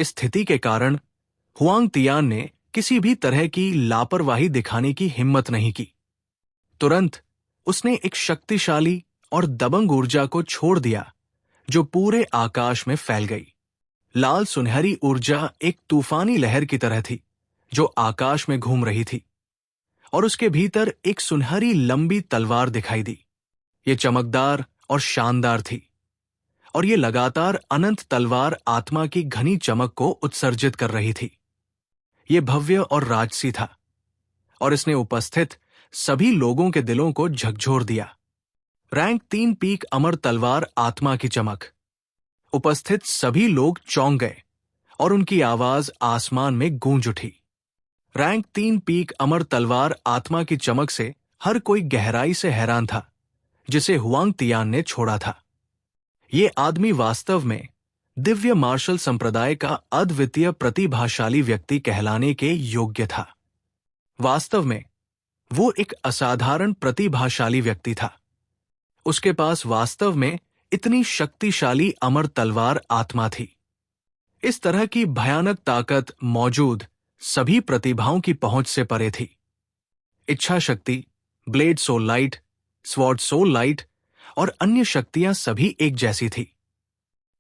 इस स्थिति के कारण हुआंग तियान ने किसी भी तरह की लापरवाही दिखाने की हिम्मत नहीं की। तुरंत उसने एक शक्तिशाली और दबंग ऊर्जा को छोड़ दिया जो पूरे आकाश में फैल गई। लाल सुनहरी ऊर्जा एक तूफानी लहर की तरह थी जो आकाश में घूम रही थी, और उसके भीतर एक सुनहरी लंबी तलवार दिखाई दी। ये चमकदार और शानदार थी, और ये लगातार अनंत तलवार आत्मा की घनी चमक को उत्सर्जित कर रही थी। ये भव्य और राजसी था, और इसने उपस्थित सभी लोगों के दिलों को झकझोर दिया। रैंक 3 पीक अमर तलवार आत्मा की चमक। उपस्थित सभी लोग चौंक गए और उनकी आवाज आसमान में गूंज उठी। रैंक 3 पीक अमर तलवार आत्मा की चमक से हर कोई गहराई से हैरान था जिसे हुआंग तियान ने छोड़ा था। ये आदमी वास्तव में दिव्य मार्शल संप्रदाय का अद्वितीय प्रतिभाशाली व्यक्ति कहलाने के योग्य था। वास्तव में वो एक असाधारण प्रतिभाशाली व्यक्ति था। उसके पास वास्तव में इतनी शक्तिशाली अमर तलवार आत्मा थी। इस तरह की भयानक ताकत मौजूद सभी प्रतिभाओं की पहुंच से परे थी। इच्छा शक्ति, blade soul light, sword soul light और अन्य शक्तियां सभी एक जैसी थी।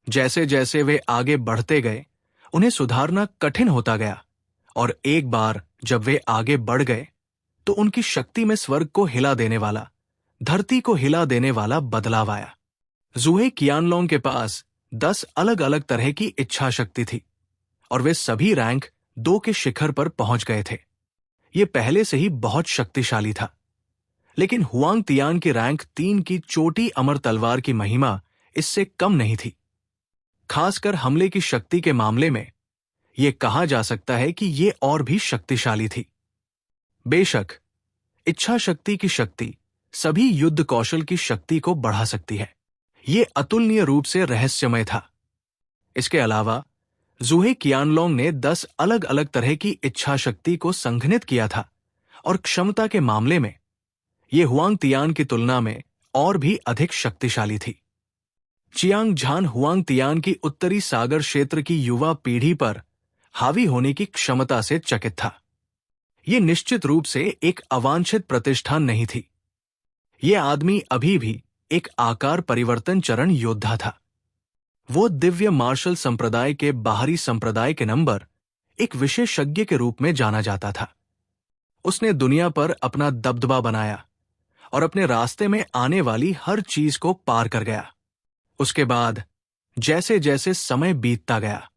जैसे जैसे वे आगे बढ़ते गए उन्हें सुधारना कठिन होता गया, और एक बार जब वे आगे बढ़ गए तो उनकी शक्ति में स्वर्ग को हिला देने वाला, धरती को हिला देने वाला बदलाव आया। जूहे कियानलोंग के पास 10 अलग अलग तरह की इच्छा शक्ति थी, और वे सभी रैंक 2 के शिखर पर पहुंच गए थे। ये पहले से ही बहुत शक्तिशाली था, लेकिन हुआंग तियान की रैंक 3 की चोटी अमर तलवार की महिमा इससे कम नहीं थी। खासकर हमले की शक्ति के मामले में यह कहा जा सकता है कि ये और भी शक्तिशाली थी। बेशक इच्छा शक्ति की शक्ति सभी युद्ध कौशल की शक्ति को बढ़ा सकती है। ये अतुलनीय रूप से रहस्यमय था। इसके अलावा जूहे कियानलोंग ने 10 अलग अलग तरह की इच्छा शक्ति को संघनित किया था, और क्षमता के मामले में ये हुआंग तियान की तुलना में और भी अधिक शक्तिशाली थी। चियांग झान हुआंग तियान की उत्तरी सागर क्षेत्र की युवा पीढ़ी पर हावी होने की क्षमता से चकित था। ये निश्चित रूप से एक अवांछित प्रतिष्ठान नहीं थी। ये आदमी अभी भी एक आकार परिवर्तन चरण योद्धा था। वो दिव्य मार्शल संप्रदाय के बाहरी संप्रदाय के नंबर एक विशेषज्ञ के रूप में जाना जाता था। उसने दुनिया पर अपना दबदबा बनाया और अपने रास्ते में आने वाली हर चीज को पार कर गया। उसके बाद जैसे जैसे समय बीतता गया,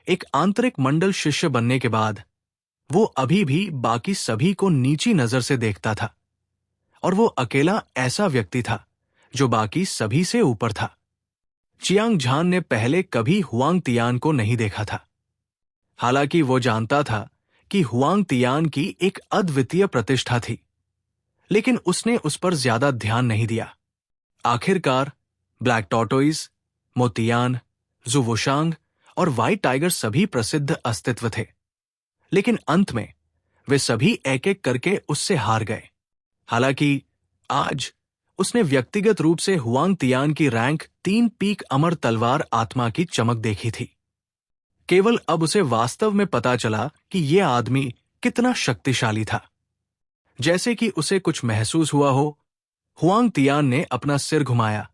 एक आंतरिक मंडल शिष्य बनने के बाद वो अभी भी बाकी सभी को नीची नजर से देखता था, और वो अकेला ऐसा व्यक्ति था जो बाकी सभी से ऊपर था। चियांग झान ने पहले कभी हुआंग तियान को नहीं देखा था। हालांकि वो जानता था कि हुआंग तियान की एक अद्वितीय प्रतिष्ठा थी, लेकिन उसने उस पर ज्यादा ध्यान नहीं दिया। आखिरकार ब्लैक टॉर्टोइज, मोतियान, जुवोशांग और व्हाइट टाइगर सभी प्रसिद्ध अस्तित्व थे, लेकिन अंत में वे सभी एक एक करके उससे हार गए। हालांकि आज उसने व्यक्तिगत रूप से हुआंग तियान की रैंक 3 पीक अमर तलवार आत्मा की चमक देखी थी। केवल अब उसे वास्तव में पता चला कि यह आदमी कितना शक्तिशाली था। जैसे कि उसे कुछ महसूस हुआ हो, हुआंग तियान ने अपना सिर घुमाया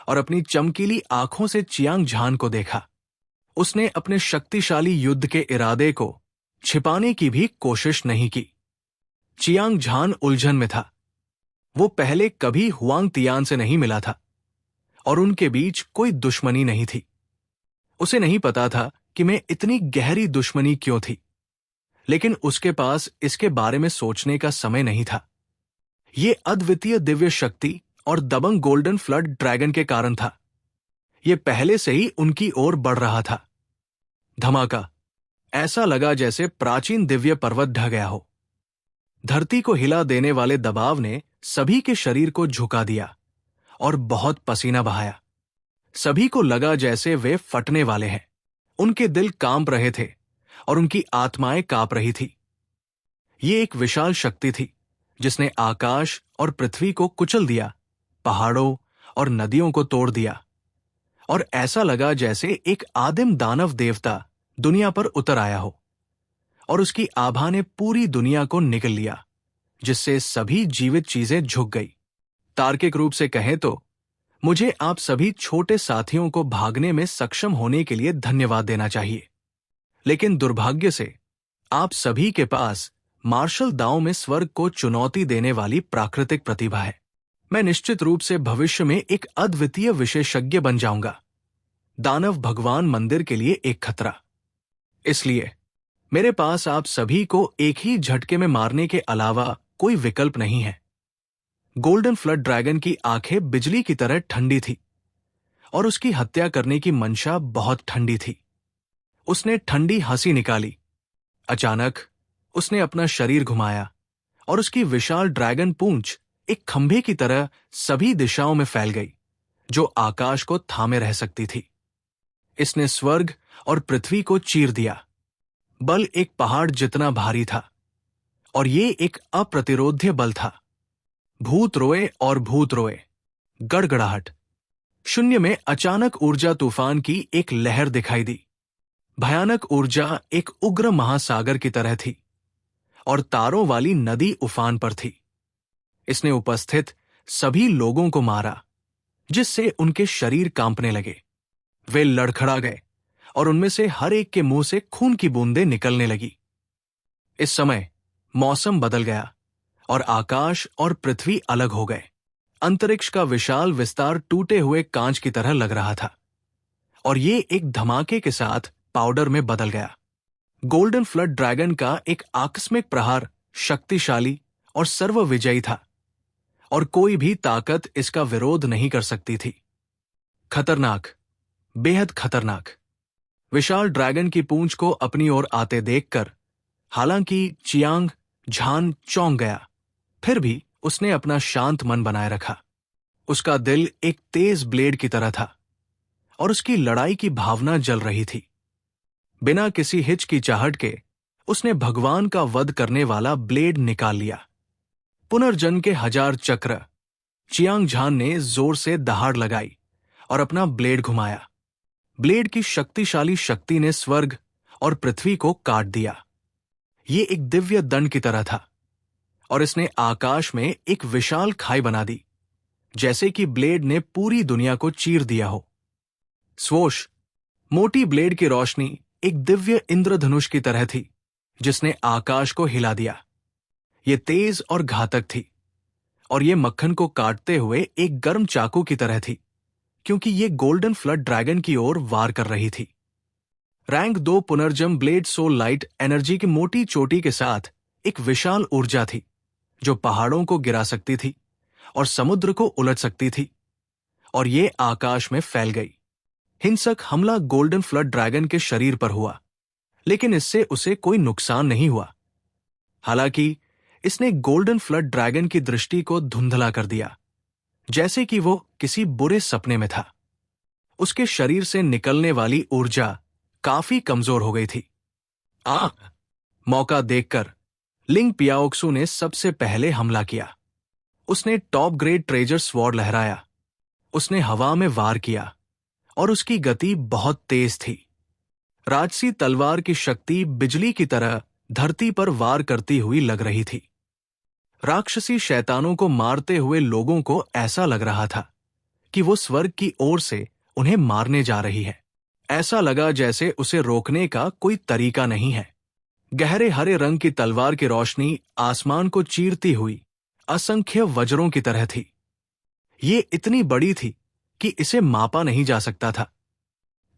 और अपनी चमकीली आंखों से चियांग झान को देखा। उसने अपने शक्तिशाली युद्ध के इरादे को छिपाने की भी कोशिश नहीं की। चियांग झान उलझन में था। वो पहले कभी हुआंग तियान से नहीं मिला था, और उनके बीच कोई दुश्मनी नहीं थी। उसे नहीं पता था कि मैं इतनी गहरी दुश्मनी क्यों थी, लेकिन उसके पास इसके बारे में सोचने का समय नहीं था। ये अद्वितीय दिव्य शक्ति और दबंग गोल्डन फ्लड ड्रैगन के कारण था। ये पहले से ही उनकी ओर बढ़ रहा था। धमाका! ऐसा लगा जैसे प्राचीन दिव्य पर्वत ढह गया हो। धरती को हिला देने वाले दबाव ने सभी के शरीर को झुका दिया और बहुत पसीना बहाया। सभी को लगा जैसे वे फटने वाले हैं। उनके दिल कांप रहे थे और उनकी आत्माएं कांप रही थी। ये एक विशाल शक्ति थी जिसने आकाश और पृथ्वी को कुचल दिया, पहाड़ों और नदियों को तोड़ दिया, और ऐसा लगा जैसे एक आदिम दानव देवता दुनिया पर उतर आया हो और उसकी आभा ने पूरी दुनिया को निगल लिया, जिससे सभी जीवित चीजें झुक गई। तार्किक रूप से कहें तो मुझे आप सभी छोटे साथियों को भागने में सक्षम होने के लिए धन्यवाद देना चाहिए, लेकिन दुर्भाग्य से आप सभी के पास मार्शल दांव में स्वर्ग को चुनौती देने वाली प्राकृतिक प्रतिभा है। मैं निश्चित रूप से भविष्य में एक अद्वितीय विशेषज्ञ बन जाऊंगा। दानव भगवान मंदिर के लिए एक खतरा। इसलिए मेरे पास आप सभी को एक ही झटके में मारने के अलावा कोई विकल्प नहीं है। गोल्डन फ्लड ड्रैगन की आंखें बिजली की तरह ठंडी थी और उसकी हत्या करने की मंशा बहुत ठंडी थी। उसने ठंडी हंसी निकाली। अचानक उसने अपना शरीर घुमाया और उसकी विशाल ड्रैगन पूंछ एक खंभे की तरह सभी दिशाओं में फैल गई, जो आकाश को थामे रह सकती थी। इसने स्वर्ग और पृथ्वी को चीर दिया। बल एक पहाड़ जितना भारी था और ये एक अप्रतिरोध्य बल था। भूत रोए और भूत रोए। गड़गड़ाहट। शून्य में अचानक ऊर्जा तूफान की एक लहर दिखाई दी। भयानक ऊर्जा एक उग्र महासागर की तरह थी और तारों वाली नदी उफान पर थी। इसने उपस्थित सभी लोगों को मारा, जिससे उनके शरीर कांपने लगे। वे लड़खड़ा गए और उनमें से हर एक के मुंह से खून की बूंदें निकलने लगी। इस समय मौसम बदल गया और आकाश और पृथ्वी अलग हो गए। अंतरिक्ष का विशाल विस्तार टूटे हुए कांच की तरह लग रहा था और ये एक धमाके के साथ पाउडर में बदल गया। गोल्डन फ्लड ड्रैगन का एक आकस्मिक प्रहार शक्तिशाली और सर्वविजयी था और कोई भी ताकत इसका विरोध नहीं कर सकती थी। खतरनाक, बेहद खतरनाक। विशाल ड्रैगन की पूंछ को अपनी ओर आते देखकर हालांकि चियांग झान चौंक गया, फिर भी उसने अपना शांत मन बनाए रखा। उसका दिल एक तेज ब्लेड की तरह था और उसकी लड़ाई की भावना जल रही थी। बिना किसी हिचकिचाहट के उसने भगवान का वध करने वाला ब्लेड निकाल लिया। पुनर्जन्म के 1000 चक्र। चियांग झान ने जोर से दहाड़ लगाई और अपना ब्लेड घुमाया। ब्लेड की शक्तिशाली शक्ति ने स्वर्ग और पृथ्वी को काट दिया। ये एक दिव्य दंड की तरह था और इसने आकाश में एक विशाल खाई बना दी, जैसे कि ब्लेड ने पूरी दुनिया को चीर दिया हो। स्वोश। मोटी ब्लेड की रोशनी एक दिव्य इंद्रधनुष की तरह थी, जिसने आकाश को हिला दिया। ये तेज और घातक थी और ये मक्खन को काटते हुए एक गर्म चाकू की तरह थी, क्योंकि ये गोल्डन फ्लड ड्रैगन की ओर वार कर रही थी। रैंक 2 पुनर्जन्म ब्लेड सोल लाइट एनर्जी की मोटी चोटी के साथ एक विशाल ऊर्जा थी, जो पहाड़ों को गिरा सकती थी और समुद्र को उलट सकती थी, और ये आकाश में फैल गई। हिंसक हमला गोल्डन फ्लड ड्रैगन के शरीर पर हुआ, लेकिन इससे उसे कोई नुकसान नहीं हुआ। हालांकि इसने गोल्डन फ्लड ड्रैगन की दृष्टि को धुंधला कर दिया, जैसे कि वो किसी बुरे सपने में था। उसके शरीर से निकलने वाली ऊर्जा काफी कमजोर हो गई थी। मौका देखकर लिंग पियाओक्सु ने सबसे पहले हमला किया। उसने टॉप ग्रेड ट्रेजर स्वॉर्ड लहराया। उसने हवा में वार किया और उसकी गति बहुत तेज थी। राजसी तलवार की शक्ति बिजली की तरह धरती पर वार करती हुई लग रही थी। राक्षसी शैतानों को मारते हुए लोगों को ऐसा लग रहा था कि वो स्वर्ग की ओर से उन्हें मारने जा रही है। ऐसा लगा जैसे उसे रोकने का कोई तरीका नहीं है। गहरे हरे रंग की तलवार की रोशनी आसमान को चीरती हुई असंख्य वज्रों की तरह थी। ये इतनी बड़ी थी कि इसे मापा नहीं जा सकता था।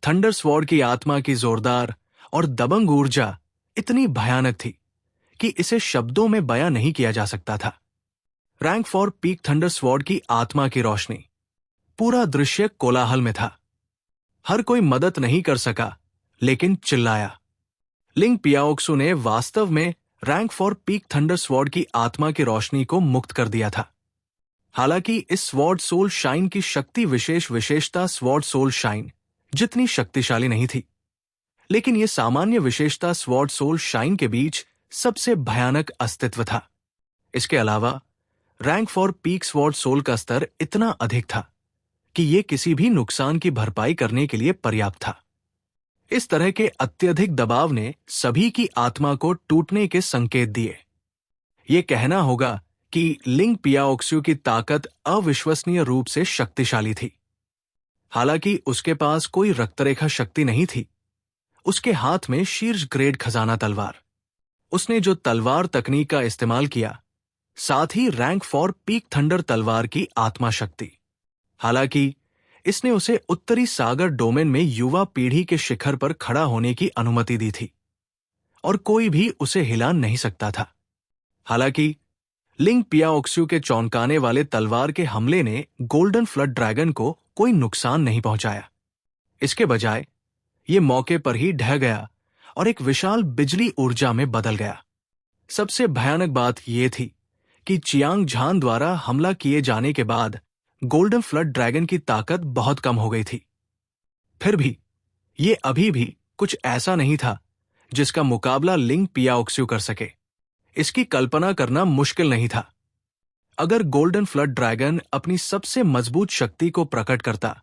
थंडर स्वॉर्ड की आत्मा की जोरदार और दबंग ऊर्जा इतनी भयानक थी कि इसे शब्दों में बयां नहीं किया जा सकता था। रैंक 4 पीक थंडर स्वॉर्ड की आत्मा की रोशनी। पूरा दृश्य कोलाहल में था। हर कोई मदद नहीं कर सका, लेकिन चिल्लाया। लिंग पियाओक्सु ने वास्तव में रैंक 4 पीक थंडर स्वॉर्ड की आत्मा की रोशनी को मुक्त कर दिया था। हालांकि इस स्वॉर्ड सोल शाइन की शक्ति विशेषता स्वॉर्ड सोल शाइन जितनी शक्तिशाली नहीं थी, लेकिन यह सामान्य विशेषता स्वॉर्ड सोल शाइन के बीच सबसे भयानक अस्तित्व था। इसके अलावा रैंक 4 पीक स्वॉर्ड सोल का स्तर इतना अधिक था कि यह किसी भी नुकसान की भरपाई करने के लिए पर्याप्त था। इस तरह के अत्यधिक दबाव ने सभी की आत्मा को टूटने के संकेत दिए। ये कहना होगा कि लिंग पियाओक्सू की ताकत अविश्वसनीय रूप से शक्तिशाली थी। हालांकि उसके पास कोई रक्तरेखा शक्ति नहीं थी, उसके हाथ में शीर्ष ग्रेड खजाना तलवार। उसने जो तलवार तकनीक का इस्तेमाल किया, साथ ही रैंक फॉर पीक थंडर तलवार की आत्मा शक्ति। हालांकि इसने उसे उत्तरी सागर डोमेन में युवा पीढ़ी के शिखर पर खड़ा होने की अनुमति दी थी और कोई भी उसे हिला नहीं सकता था। हालांकि लिंग पियाओक्सू के चौंकाने वाले तलवार के हमले ने गोल्डन फ्लड ड्रैगन को कोई नुकसान नहीं पहुंचाया। इसके बजाय ये मौके पर ही ढह गया और एक विशाल बिजली ऊर्जा में बदल गया। सबसे भयानक बात यह थी कि चियांग झान द्वारा हमला किए जाने के बाद गोल्डन फ्लड ड्रैगन की ताकत बहुत कम हो गई थी। फिर भी ये अभी भी कुछ ऐसा नहीं था जिसका मुकाबला लिंग पियाओक्सू कर सके। इसकी कल्पना करना मुश्किल नहीं था। अगर गोल्डन फ्लड ड्रैगन अपनी सबसे मजबूत शक्ति को प्रकट करता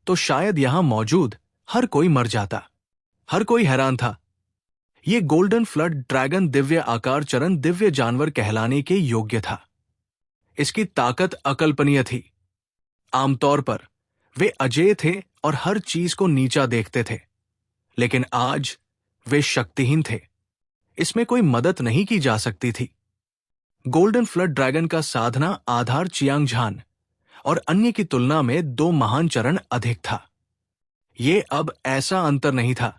तो शायद यहां मौजूद हर कोई मर जाता। हर कोई हैरान था। ये गोल्डन फ्लड ड्रैगन दिव्य आकार चरण दिव्य जानवर कहलाने के योग्य था। इसकी ताकत अकल्पनीय थी। आमतौर पर वे अजेय थे और हर चीज को नीचा देखते थे, लेकिन आज वे शक्तिहीन थे। इसमें कोई मदद नहीं की जा सकती थी। गोल्डन फ्लड ड्रैगन का साधना आधार चियांग झान और अन्य की तुलना में 2 महान चरण अधिक था। ये अब ऐसा अंतर नहीं था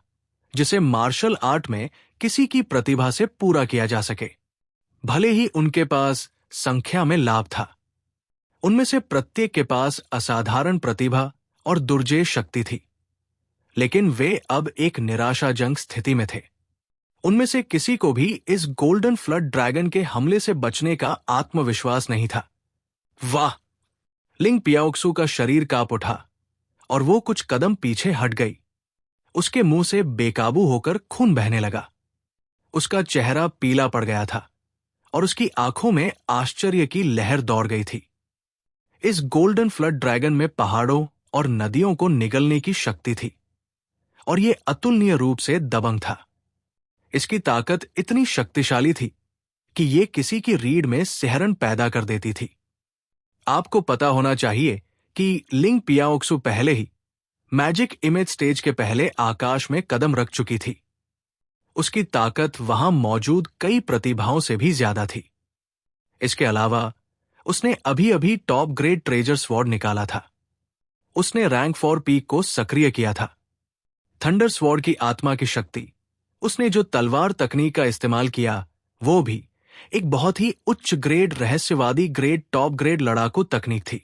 जिसे मार्शल आर्ट में किसी की प्रतिभा से पूरा किया जा सके। भले ही उनके पास संख्या में लाभ था, उनमें से प्रत्येक के पास असाधारण प्रतिभा और दुर्जेय शक्ति थी, लेकिन वे अब एक निराशाजनक स्थिति में थे। उनमें से किसी को भी इस गोल्डन फ्लड ड्रैगन के हमले से बचने का आत्मविश्वास नहीं था। वाह! लिंग पियाओक्सू का शरीर कांप उठा और वो कुछ कदम पीछे हट गई। उसके मुंह से बेकाबू होकर खून बहने लगा। उसका चेहरा पीला पड़ गया था और उसकी आंखों में आश्चर्य की लहर दौड़ गई थी। इस गोल्डन फ्लड ड्रैगन में पहाड़ों और नदियों को निगलने की शक्ति थी और यह अतुलनीय रूप से दबंग था। इसकी ताकत इतनी शक्तिशाली थी कि यह किसी की रीढ़ में सिहरन पैदा कर देती थी। आपको पता होना चाहिए कि लिंग पियाओक्सू पहले ही मैजिक इमेज स्टेज के पहले आकाश में कदम रख चुकी थी। उसकी ताकत वहां मौजूद कई प्रतिभाओं से भी ज्यादा थी। इसके अलावा उसने अभी अभी टॉप ग्रेड ट्रेजर स्वॉर्ड निकाला था। उसने रैंक फॉर पीक को सक्रिय किया था। थंडर स्वॉर्ड की आत्मा की शक्ति, उसने जो तलवार तकनीक का इस्तेमाल किया, वो भी एक बहुत ही उच्च ग्रेड रहस्यवादी ग्रेड टॉप ग्रेड लड़ाकू तकनीक थी।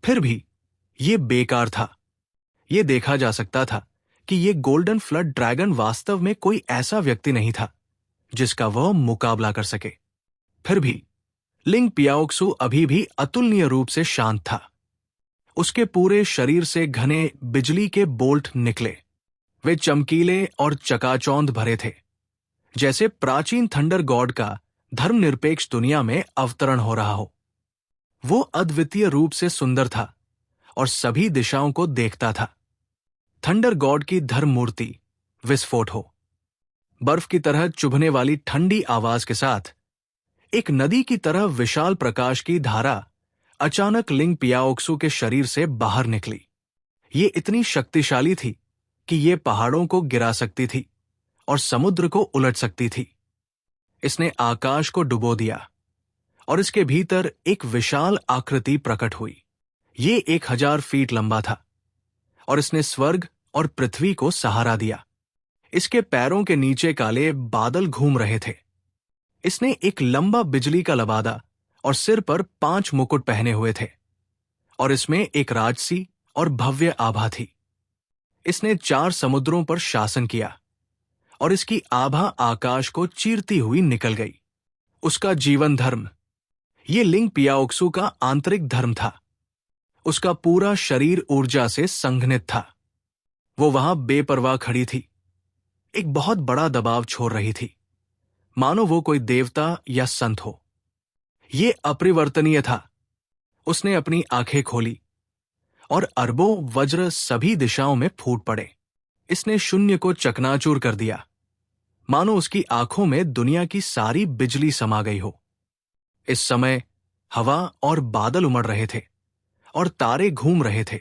फिर भी ये बेकार था। ये देखा जा सकता था कि ये गोल्डन फ्लड ड्रैगन वास्तव में कोई ऐसा व्यक्ति नहीं था जिसका वह मुकाबला कर सके। फिर भी लिंग पियाओक्सू अभी भी अतुलनीय रूप से शांत था। उसके पूरे शरीर से घने बिजली के बोल्ट निकले। वे चमकीले और चकाचौंध भरे थे, जैसे प्राचीन थंडर गॉड का धर्मनिरपेक्ष दुनिया में अवतरण हो रहा हो। वो अद्वितीय रूप से सुंदर था और सभी दिशाओं को देखता था। थंडर गॉड की धर्म मूर्ति विस्फोट हो। बर्फ की तरह चुभने वाली ठंडी आवाज के साथ एक नदी की तरह विशाल प्रकाश की धारा अचानक लिंग पियाओक्सू के शरीर से बाहर निकली। ये इतनी शक्तिशाली थी कि ये पहाड़ों को गिरा सकती थी और समुद्र को उलट सकती थी। इसने आकाश को डुबो दिया और इसके भीतर एक विशाल आकृति प्रकट हुई। ये 1000 फीट लंबा था और इसने स्वर्ग और पृथ्वी को सहारा दिया। इसके पैरों के नीचे काले बादल घूम रहे थे। इसने एक लंबा बिजली का लबादा और सिर पर 5 मुकुट पहने हुए थे और इसमें एक राजसी और भव्य आभा थी। इसने 4 समुद्रों पर शासन किया और इसकी आभा आकाश को चीरती हुई निकल गई। उसका जीवन धर्म, ये लिंग पियाओक्सू का आंतरिक धर्म था। उसका पूरा शरीर ऊर्जा से संघनित था। वो वहां बेपरवाह खड़ी थी, एक बहुत बड़ा दबाव छोड़ रही थी, मानो वो कोई देवता या संत हो। ये अपरिवर्तनीय था। उसने अपनी आंखें खोली और अरबों वज्र सभी दिशाओं में फूट पड़े। इसने शून्य को चकनाचूर कर दिया, मानो उसकी आंखों में दुनिया की सारी बिजली समा गई हो। इस समय हवा और बादल उमड़ रहे थे और तारे घूम रहे थे।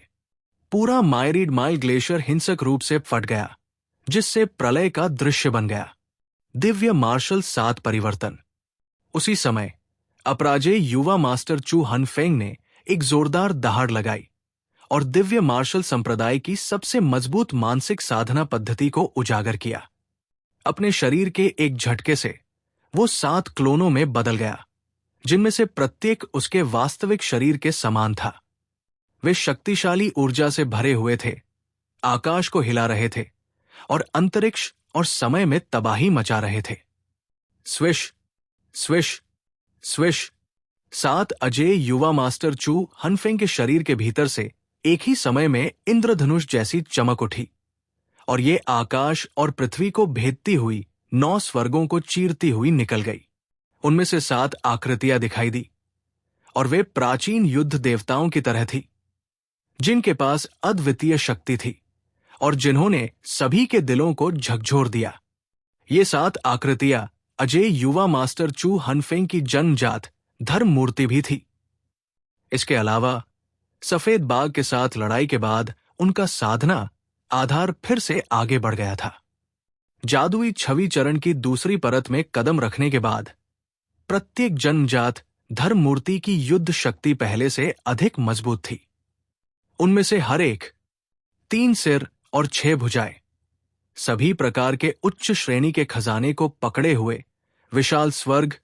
पूरा मायरीड माइल ग्लेशियर हिंसक रूप से फट गया, जिससे प्रलय का दृश्य बन गया। दिव्य मार्शल 7 परिवर्तन। उसी समय अपराजेय युवा मास्टर चू हनफेंग ने एक जोरदार दहाड़ लगाई और दिव्य मार्शल संप्रदाय की सबसे मजबूत मानसिक साधना पद्धति को उजागर किया। अपने शरीर के एक झटके से वो 7 क्लोनों में बदल गया, जिनमें से प्रत्येक उसके वास्तविक शरीर के समान था। वे शक्तिशाली ऊर्जा से भरे हुए थे, आकाश को हिला रहे थे और अंतरिक्ष और समय में तबाही मचा रहे थे। Swish, swish, swish. 7 अजेय युवा मास्टर चू हनफेंग के शरीर के भीतर से एक ही समय में इंद्रधनुष जैसी चमक उठी और ये आकाश और पृथ्वी को भेदती हुई 9 स्वर्गों को चीरती हुई निकल गई। उनमें से 7 आकृतियां दिखाई दी और वे प्राचीन युद्ध देवताओं की तरह थी, जिनके पास अद्वितीय शक्ति थी और जिन्होंने सभी के दिलों को झकझोर दिया। ये 7 आकृतियां अजेय युवा मास्टर चू हनफेंग की जन्मजात धर्म मूर्ति भी थी। इसके अलावा सफेद बाघ के साथ लड़ाई के बाद उनका साधना आधार फिर से आगे बढ़ गया था। जादुई छवि चरण की दूसरी परत में कदम रखने के बाद प्रत्येक जन्मजात धर्म मूर्ति की युद्ध शक्ति पहले से अधिक मजबूत थी। उनमें से हर एक 3 सिर और 6 भुजाएं, सभी प्रकार के उच्च श्रेणी के खजाने को पकड़े हुए विशाल स्वर्ग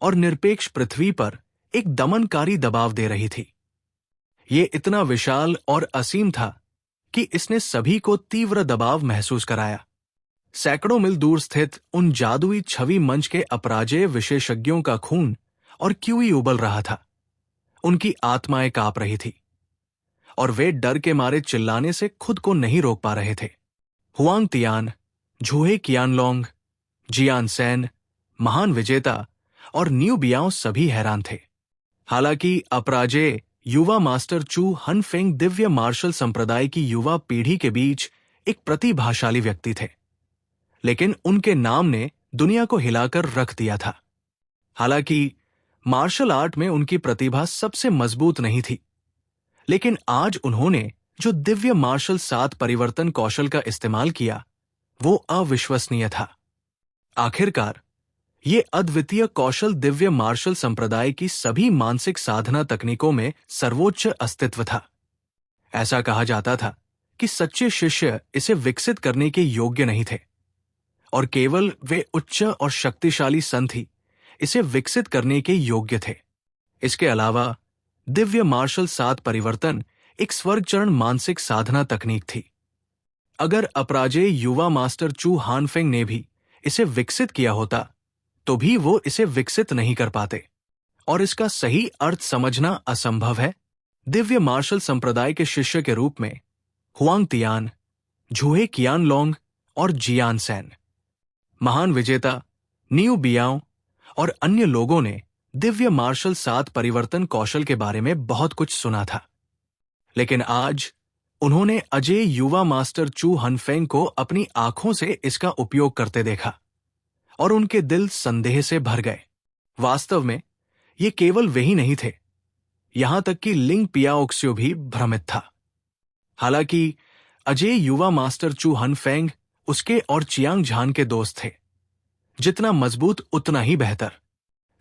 और निरपेक्ष पृथ्वी पर एक दमनकारी दबाव दे रही थी। ये इतना विशाल और असीम था कि इसने सभी को तीव्र दबाव महसूस कराया। सैकड़ों मील दूर स्थित उन जादुई छवि मंच के अपराजेय विशेषज्ञों का खून और क्यूई उबल रहा था। उनकी आत्माएं कांप रही थी और वे डर के मारे चिल्लाने से खुद को नहीं रोक पा रहे थे। हुआंग तियान, झूहे कियानलोंग, जियान सैन, महान विजेता और न्यू बियाओ सभी हैरान थे। हालांकि अपराजेय युवा मास्टर चू हनफेंग दिव्य मार्शल संप्रदाय की युवा पीढ़ी के बीच एक प्रतिभाशाली व्यक्ति थे, लेकिन उनके नाम ने दुनिया को हिलाकर रख दिया था। हालांकि मार्शल आर्ट में उनकी प्रतिभा सबसे मजबूत नहीं थी, लेकिन आज उन्होंने जो दिव्य मार्शल 7 परिवर्तन कौशल का इस्तेमाल किया वो अविश्वसनीय था। आखिरकार ये अद्वितीय कौशल दिव्य मार्शल संप्रदाय की सभी मानसिक साधना तकनीकों में सर्वोच्च अस्तित्व था। ऐसा कहा जाता था कि सच्चे शिष्य इसे विकसित करने के योग्य नहीं थे और केवल वे उच्च और शक्तिशाली संत ही इसे विकसित करने के योग्य थे। इसके अलावा दिव्य मार्शल 7 परिवर्तन एक स्वर्ग चरण मानसिक साधना तकनीक थी। अगर अपराजेय युवा मास्टर चू हानफेंग ने भी इसे विकसित किया होता तो भी वो इसे विकसित नहीं कर पाते और इसका सही अर्थ समझना असंभव है। दिव्य मार्शल संप्रदाय के शिष्य के रूप में हुआंग तियान, झूहे कियानलोंग और जियान सैन, महान विजेता, न्यू बियाओ और अन्य लोगों ने दिव्य मार्शल 7 परिवर्तन कौशल के बारे में बहुत कुछ सुना था, लेकिन आज उन्होंने अजेय युवा मास्टर चू हनफेंग को अपनी आंखों से इसका उपयोग करते देखा और उनके दिल संदेह से भर गए। वास्तव में ये केवल वही नहीं थे, यहां तक कि लिंग पियाओक्स्यो भी भ्रमित था। हालांकि अजेय युवा मास्टर चू हनफेंग उसके और चियांग झान के दोस्त थे। जितना मजबूत उतना ही बेहतर।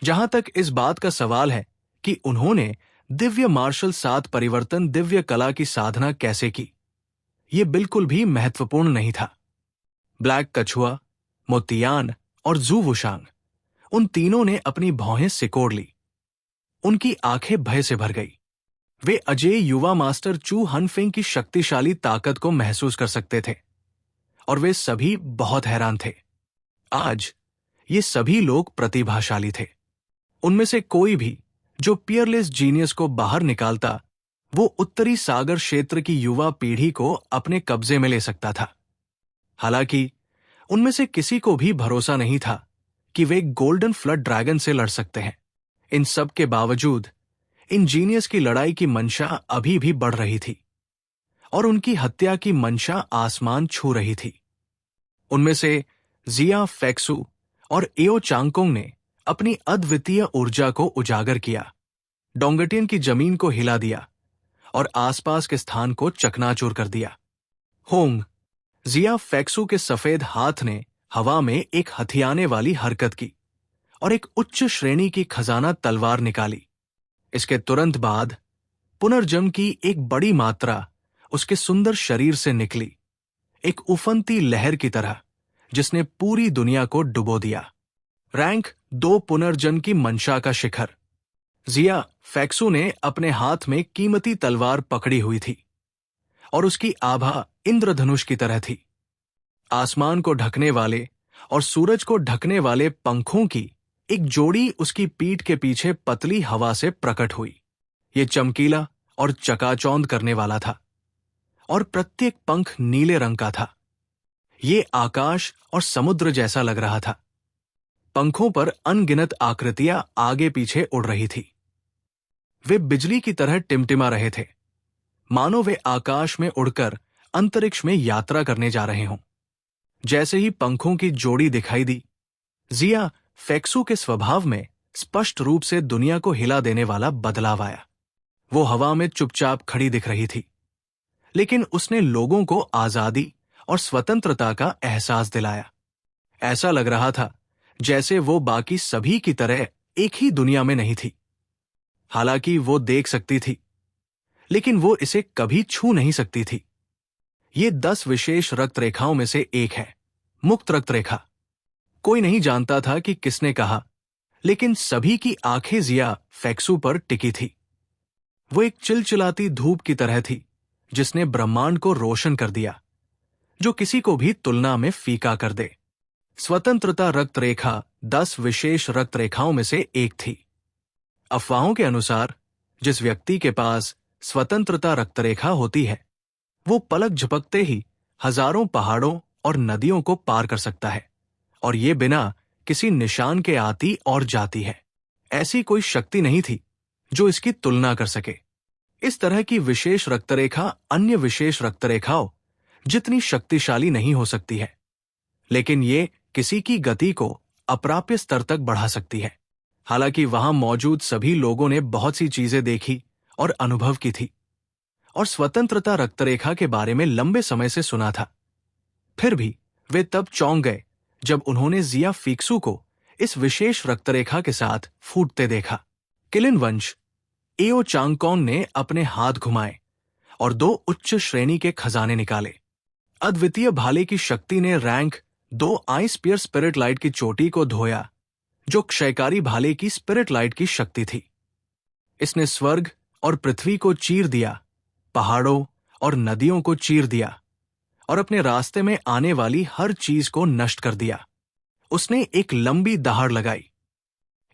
जहां तक इस बात का सवाल है कि उन्होंने दिव्य मार्शल 7 परिवर्तन दिव्य कला की साधना कैसे की, ये बिल्कुल भी महत्वपूर्ण नहीं था। ब्लैक कछुआ, मोतियान और जू वुशांग, उन तीनों ने अपनी भौहें सिकोड़ ली। उनकी आंखें भय से भर गई। वे अजेय युवा मास्टर चू हनफेंग की शक्तिशाली ताकत को महसूस कर सकते थे और वे सभी बहुत हैरान थे। आज ये सभी लोग प्रतिभाशाली थे। उनमें से कोई भी जो पियरलेस जीनियस को बाहर निकालता, वो उत्तरी सागर क्षेत्र की युवा पीढ़ी को अपने कब्जे में ले सकता था। हालांकि उनमें से किसी को भी भरोसा नहीं था कि वे गोल्डन फ्लड ड्रैगन से लड़ सकते हैं। इन सब के बावजूद इन जीनियस की लड़ाई की मंशा अभी भी बढ़ रही थी और उनकी हत्या की मंशा आसमान छू रही थी। उनमें से जिया फेक्सू और एओ चांगकोंग ने अपनी अद्वितीय ऊर्जा को उजागर किया, डोंगटियन की जमीन को हिला दिया और आसपास के स्थान को चकनाचूर कर दिया। होंग, जिया फेक्सू के सफेद हाथ ने हवा में एक हथियाने वाली हरकत की और एक उच्च श्रेणी की खजाना तलवार निकाली। इसके तुरंत बाद पुनर्जन्म की एक बड़ी मात्रा उसके सुंदर शरीर से निकली, एक उफनती लहर की तरह जिसने पूरी दुनिया को डुबो दिया। रैंक 2 पुनर्जन्म की मंशा का शिखर। जिया फेक्सू ने अपने हाथ में कीमती तलवार पकड़ी हुई थी और उसकी आभा इंद्रधनुष की तरह थी। आसमान को ढकने वाले और सूरज को ढकने वाले पंखों की एक जोड़ी उसकी पीठ के पीछे पतली हवा से प्रकट हुई। ये चमकीला और चकाचौंध करने वाला था और प्रत्येक पंख नीले रंग का था। ये आकाश और समुद्र जैसा लग रहा था। पंखों पर अनगिनत आकृतियां आगे पीछे उड़ रही थी। वे बिजली की तरह टिमटिमा रहे थे, मानो वे आकाश में उड़कर अंतरिक्ष में यात्रा करने जा रहे हों। जैसे ही पंखों की जोड़ी दिखाई दी, जिया फेक्सू के स्वभाव में स्पष्ट रूप से दुनिया को हिला देने वाला बदलाव आया। वो हवा में चुपचाप खड़ी दिख रही थी, लेकिन उसने लोगों को आजादी और स्वतंत्रता का एहसास दिलाया। ऐसा लग रहा था जैसे वो बाकी सभी की तरह एक ही दुनिया में नहीं थी। हालांकि वो देख सकती थी, लेकिन वो इसे कभी छू नहीं सकती थी। ये 10 विशेष रक्त रेखाओं में से एक है, मुक्त रक्त रेखा। कोई नहीं जानता था कि किसने कहा, लेकिन सभी की आंखें जिया फेक्सू पर टिकी थी। वो एक चिलचिलाती धूप की तरह थी जिसने ब्रह्मांड को रोशन कर दिया, जो किसी को भी तुलना में फीका कर दे। स्वतंत्रता रक्त रेखा 10 विशेष रक्त रेखाओं में से एक थी। अफवाहों के अनुसार जिस व्यक्ति के पास स्वतंत्रता रक्त रेखा होती है, वो पलक झपकते ही हजारों पहाड़ों और नदियों को पार कर सकता है, और ये बिना किसी निशान के आती और जाती है। ऐसी कोई शक्ति नहीं थी जो इसकी तुलना कर सके। इस तरह की विशेष रक्तरेखा अन्य विशेष रक्तरेखाओं जितनी शक्तिशाली नहीं हो सकती है, लेकिन ये किसी की गति को अप्राप्य स्तर तक बढ़ा सकती है। हालांकि वहां मौजूद सभी लोगों ने बहुत सी चीजें देखी और अनुभव की थी और स्वतंत्रता रक्तरेखा के बारे में लंबे समय से सुना था। फिर भी वे तब चौंक गए जब उन्होंने जिया फेक्सू को इस विशेष रक्तरेखा के साथ फूटते देखा। किलिन वंश एओ चांगकोंग ने अपने हाथ घुमाए और 2 उच्च श्रेणी के खजाने निकाले। अद्वितीय भाले की शक्ति ने रैंक 2 आई स्पीयर स्पिरिट लाइट की चोटी को धोया, जो क्षयकारी भाले की स्पिरिट लाइट की शक्ति थी। इसने स्वर्ग और पृथ्वी को चीर दिया, पहाड़ों और नदियों को चीर दिया और अपने रास्ते में आने वाली हर चीज को नष्ट कर दिया। उसने एक लंबी दहाड़ लगाई।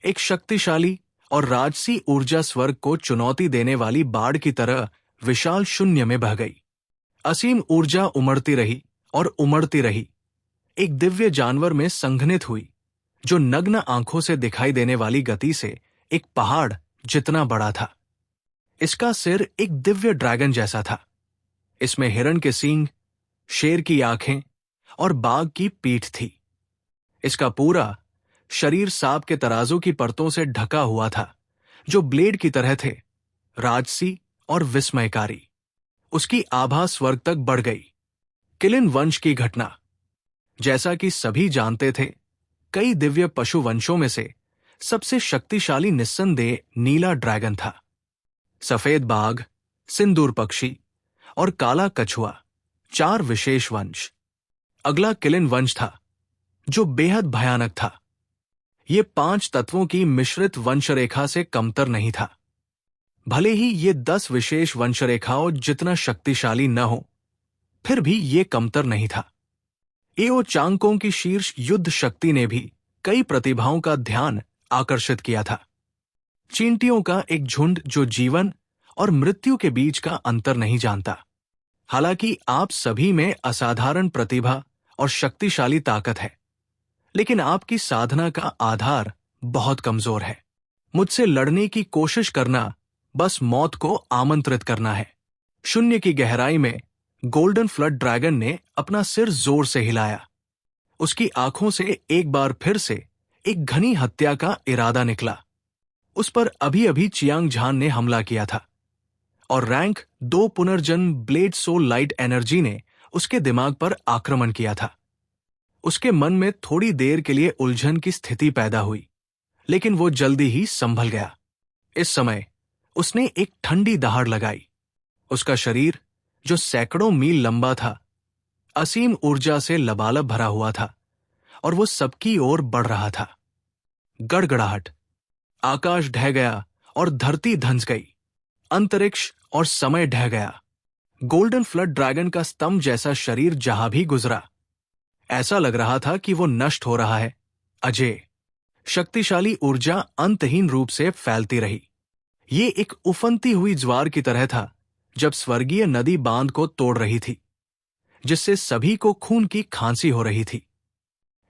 एक शक्तिशाली और राजसी ऊर्जा स्वर्ग को चुनौती देने वाली बाढ़ की तरह विशाल शून्य में बह गई। असीम ऊर्जा उमड़ती रही और उमड़ती रही, एक दिव्य जानवर में संघनित हुई, जो नग्न आंखों से दिखाई देने वाली गति से एक पहाड़ जितना बड़ा था। इसका सिर एक दिव्य ड्रैगन जैसा था। इसमें हिरण के सींग, शेर की आंखें और बाघ की पीठ थी। इसका पूरा शरीर सांप के तराजू की परतों से ढका हुआ था, जो ब्लेड की तरह थे, राजसी और विस्मयकारी। उसकी आभा स्वर्ग तक बढ़ गई। किलिन वंश की घटना। जैसा कि सभी जानते थे, कई दिव्य पशु वंशों में से सबसे शक्तिशाली निस्संदेह नीला ड्रैगन था। सफेद बाघ, सिंदूर पक्षी और काला कछुआ 4 विशेष वंश। अगला किलिन वंश था, जो बेहद भयानक था। ये 5 तत्वों की मिश्रित वंशरेखा से कमतर नहीं था। भले ही ये 10 विशेष वंशरेखाओं जितना शक्तिशाली न हो, फिर भी ये कमतर नहीं था। एओ चांगकोंग की शीर्ष युद्ध शक्ति ने भी कई प्रतिभाओं का ध्यान आकर्षित किया था। चींटियों का एक झुंड जो जीवन और मृत्यु के बीच का अंतर नहीं जानता। हालांकि आप सभी में असाधारण प्रतिभा और शक्तिशाली ताकत है, लेकिन आपकी साधना का आधार बहुत कमजोर है। मुझसे लड़ने की कोशिश करना बस मौत को आमंत्रित करना है। शून्य की गहराई में गोल्डन फ्लड ड्रैगन ने अपना सिर जोर से हिलाया। उसकी आंखों से एक बार फिर से एक घनी हत्या का इरादा निकला। उस पर अभी अभी चियांग झान ने हमला किया था और रैंक 2 पुनर्जन्म ब्लेड सोल लाइट एनर्जी ने उसके दिमाग पर आक्रमण किया था। उसके मन में थोड़ी देर के लिए उलझन की स्थिति पैदा हुई, लेकिन वो जल्दी ही संभल गया। इस समय उसने एक ठंडी दहाड़ लगाई। उसका शरीर, जो सैकड़ों मील लंबा था, असीम ऊर्जा से लबालब भरा हुआ था और वो सबकी ओर बढ़ रहा था। गड़गड़ाहट। आकाश ढह गया और धरती धंस गई। अंतरिक्ष और समय ढह गया। गोल्डन फ्लड ड्रैगन का स्तंभ जैसा शरीर जहां भी गुजरा, ऐसा लग रहा था कि वो नष्ट हो रहा है। अजय शक्तिशाली ऊर्जा अंतहीन रूप से फैलती रही। ये एक उफनती हुई ज्वार की तरह था जब स्वर्गीय नदी बांध को तोड़ रही थी, जिससे सभी को खून की खांसी हो रही थी।